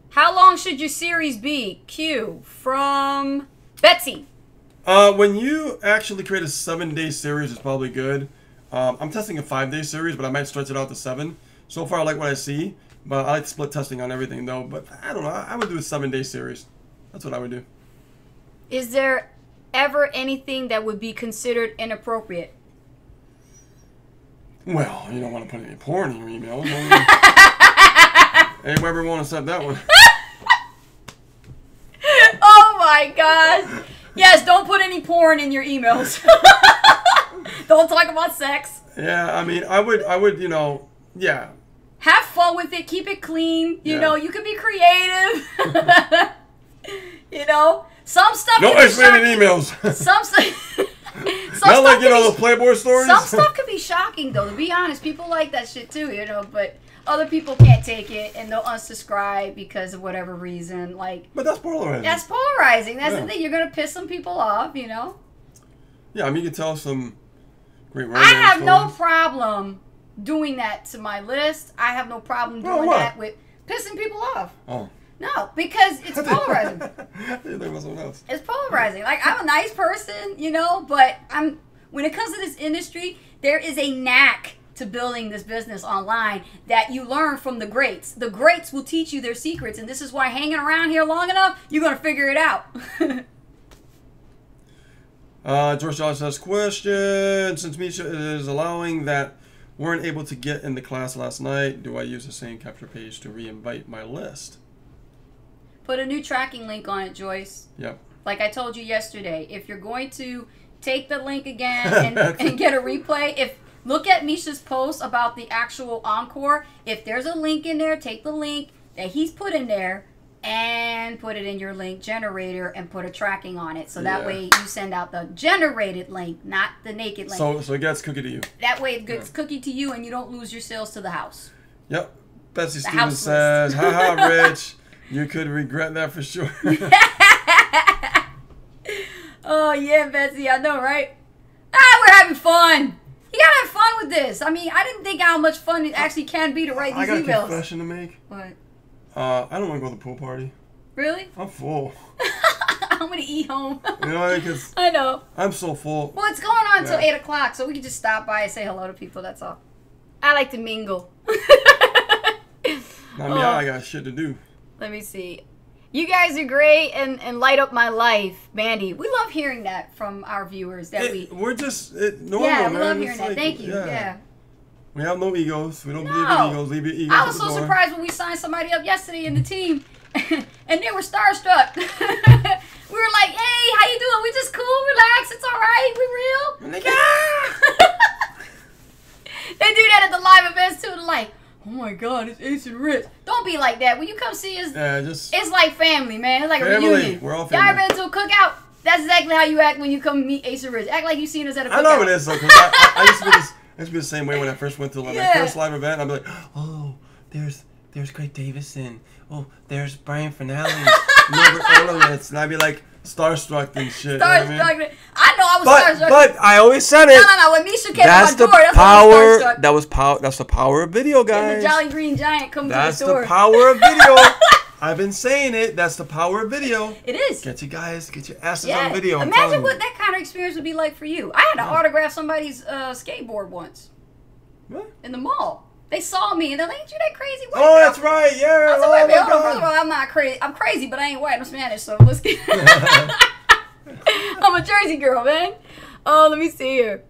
How long should your series be? Q from Betsy. When you actually create a 7-day series, it's probably good. I'm testing a 5-day series, but I might stretch it out to 7. So far, I like what I see, but I like split testing on everything, though. But I don't know. I would do a 7-day series. That's what I would do. Is there ever anything that would be considered inappropriate? Well, you don't want to put any porn in your email. Hey, Weber won't accept that one. Oh my God. Yes, don't put any porn in your emails. Don't talk about sex. Yeah, I mean, I would, yeah. Have fun with it. Keep it clean. You know, you can be creative. Some stuff. No explaining emails. Some stuff. Not like, the Playboy stories. Some stuff could be shocking, though. To be honest, people like that shit too. But other people can't take it and they'll unsubscribe because of whatever reason. But that's polarizing. That's polarizing. That's the thing. You're gonna piss some people off. Yeah, I mean, you can tell some great romance I have no stories. problem doing that to my list. I have no problem doing that with pissing people off. Oh. No, because it's polarizing. You think about something else. It's polarizing. I'm a nice person, but when it comes to this industry, there is a knack to building this business online that you learn from the greats. The greats will teach you their secrets, and this is why hanging around here long enough, you're going to figure it out. George Josh asks, question, since Misha is allowing that weren't able to get in the class last night, do I use the same capture page to re-invite my list? Put a new tracking link on it, Joyce. Yep. Like I told you yesterday, if you're going to take the link again and get a replay, look at Misha's post about the actual encore. If there's a link in there, take the link that he's put in there and put it in your link generator and put a tracking on it. So that way you send out the generated link, not the naked link. So it gets cookie to you. That way it gets cookie to you and you don't lose your sales to the house. Yep. Betsy Stevens says, haha, Rich. You could regret that for sure. Oh, yeah, Betsy. I know, right? We're having fun. You gotta have fun with this. I mean, I didn't think how much fun it actually can be to write these emails. I got a confession to make. What? I don't want to go to the pool party. Really? I'm full. I'm gonna eat home. Because I know. I'm so full. Well, it's going on until 8 o'clock, so we can just stop by and say hello to people. That's all. I like to mingle. I got shit to do. Let me see. You guys are great and light up my life, Mandy. We love hearing that from our viewers. We're just normal, yeah, we man. love hearing that. Thank you. Yeah. We have no egos. We don't believe in egos. Leave your egos I was at the so door. surprised when we signed somebody up yesterday in the team, and they were starstruck. We were like, "Hey, how you doing? We just cool, relax. It's all right. We real." They do that at the live events too. They're like, "Oh my God, it's Ace and Rich." Don't be like that. When you come see us, it's like family, man. It's like a reunion. We're all family. Y'all ever been to a cookout? That's exactly how you act when you come meet Ace and Rich. Act like you seen us at a cookout. I know it is, though, because I used to be the same way when I first went to my first live event. I'd be like, "Oh, there's Craig Davison. Oh, there's Brian Finale, Norbert Orlowitz," and I'd be like starstruck and shit. Starstruck. You know what I mean? I know I was starstruck. But I always said it. No. When Misha came to my door, that's power. why I was starstruck. That's the power of video, guys. And the Jolly Green Giant come to the door. That's the power of video. I've been saying it. That's the power of video. It is. Get your asses on video. Imagine what that kind of experience would be like for you. I had to autograph somebody's skateboard once. What? In the mall. They saw me and they're like, "Ain't you that crazy white Oh, girl?" that's right. Yeah. I was Oh, like, my "Wait, hold on. God. First of all, I'm not crazy. I'm crazy, but I ain't white. I'm Spanish, so let's get. I'm a Jersey girl, man. Oh, let me see here.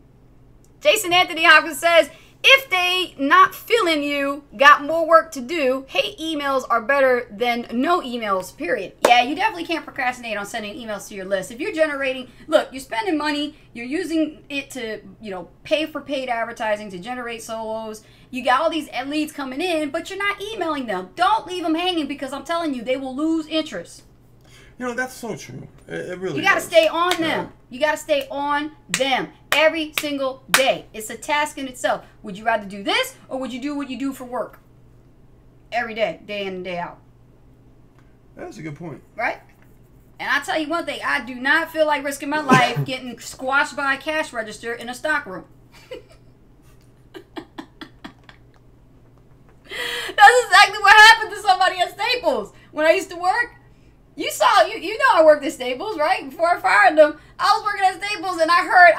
Jason Anthony Hopkins says, if they not feeling you, got more work to do, hate emails are better than no emails, period. Yeah, you definitely can't procrastinate on sending emails to your list. If you're generating, look, you're spending money, you're using it to, pay for paid advertising, to generate solos. You got all these leads coming in, but you're not emailing them. Don't leave them hanging because I'm telling you, they will lose interest. That's so true. It really You got to is. stay on them. You got to stay on them every single day. It's a task in itself. Would you rather do this or would you do what you do for work? Every day, day in and day out. That's a good point. Right? And I tell you one thing, I do not feel like risking my life getting squashed by a cash register in a stock room. That's exactly what happened to somebody at Staples when I used to work. You know I worked at Staples, right? Before I fired them, I was working at Staples and I heard,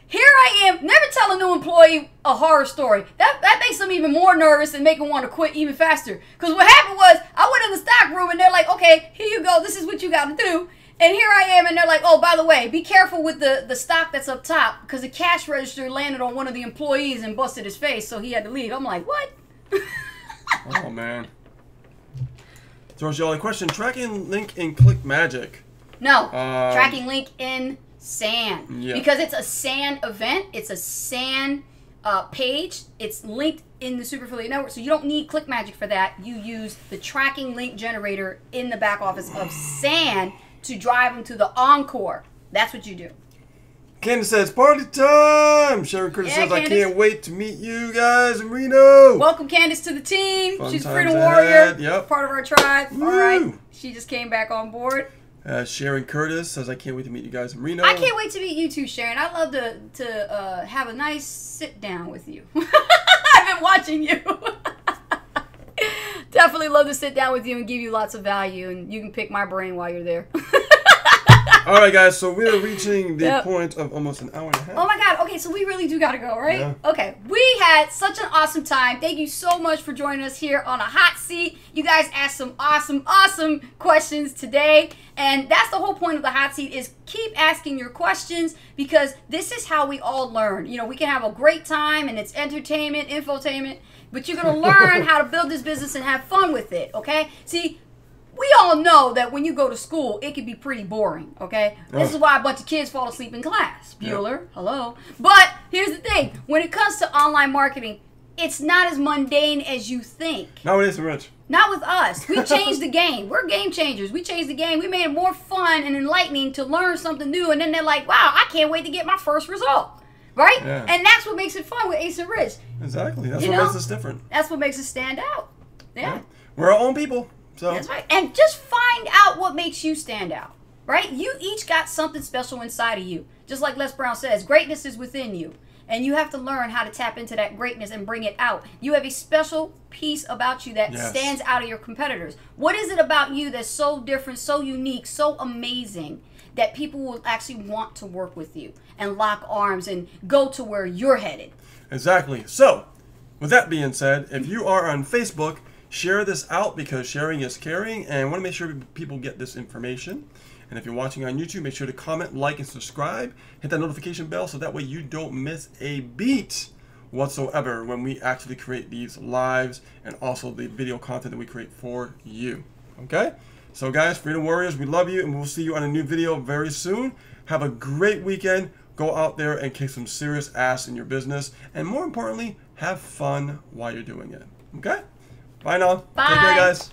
here I am, never tell a new employee a horror story. That makes them even more nervous and make them want to quit even faster. Because what happened was, I went in the stock room and they're like, okay, here you go, this is what you got to do. And here I am and they're like, oh, by the way, be careful with the stock that's up top because the cash register landed on one of the employees and busted his face, so he had to leave. I'm like, what? Oh, man. George, y'all, a question. Tracking link in Click Magic. No. Tracking link in SAN. Yeah. Because it's a SAN event. It's a SAN page. It's linked in the Super Affiliate Network. So you don't need Click Magic for that. You use the tracking link generator in the back office of SAN to drive them to the Encore. That's what you do. Candace says, party time! Sharon Curtis says, Candace. I can't wait to meet you guys in Reno. Welcome Candace to the team. Fun She's a times freedom ahead. warrior. Yep. Part of our tribe. Woo. All right. She just came back on board. Sharon Curtis says, I can't wait to meet you guys in Reno. I can't wait to meet you too, Sharon. I'd love to have a nice sit down with you. I've been watching you. Definitely love to sit down with you and give you lots of value, and you can pick my brain while you're there. All right, guys, so we're reaching the point of almost an hour and a half. Oh my God. Okay, so we really do got to go, right? Yeah. Okay. We had such an awesome time. Thank you so much for joining us here on a hot seat. You guys asked some awesome questions today. And that's the whole point of the hot seat is keep asking your questions because this is how we all learn. We can have a great time and it's entertainment, infotainment, but you're going to learn how to build this business and have fun with it, okay? See, we all know that when you go to school, it can be pretty boring, okay? This is why a bunch of kids fall asleep in class. Bueller, hello. But here's the thing. When it comes to online marketing, it's not as mundane as you think. No, it isn't, Rich. Not with us. We changed the game. We're game changers. We changed the game. We made it more fun and enlightening to learn something new. And then they're like, wow, I can't wait to get my first result. Right? Yeah. And that's what makes it fun with Ace and Rich. Exactly. That's You what know? makes us different. That's what makes us stand out. Yeah. We're our own people. So. That's right. And just find out what makes you stand out. Right? You each got something special inside of you. Just like Les Brown says, greatness is within you. And you have to learn how to tap into that greatness and bring it out. You have a special piece about you that stands out of your competitors. What is it about you that's so different, so unique, so amazing that people will actually want to work with you and lock arms and go to where you're headed? Exactly. So, with that being said, if you are on Facebook, share this out because sharing is caring, and I want to make sure people get this information. And if you're watching on YouTube, make sure to comment, like, and subscribe. Hit that notification bell so that way you don't miss a beat whatsoever when we actually create these lives and also the video content that we create for you. Okay? So guys, Freedom Warriors, we love you, and we'll see you on a new video very soon. Have a great weekend. Go out there and kick some serious ass in your business. And more importantly, have fun while you're doing it. Okay? Bye now. Bye. Take care, guys.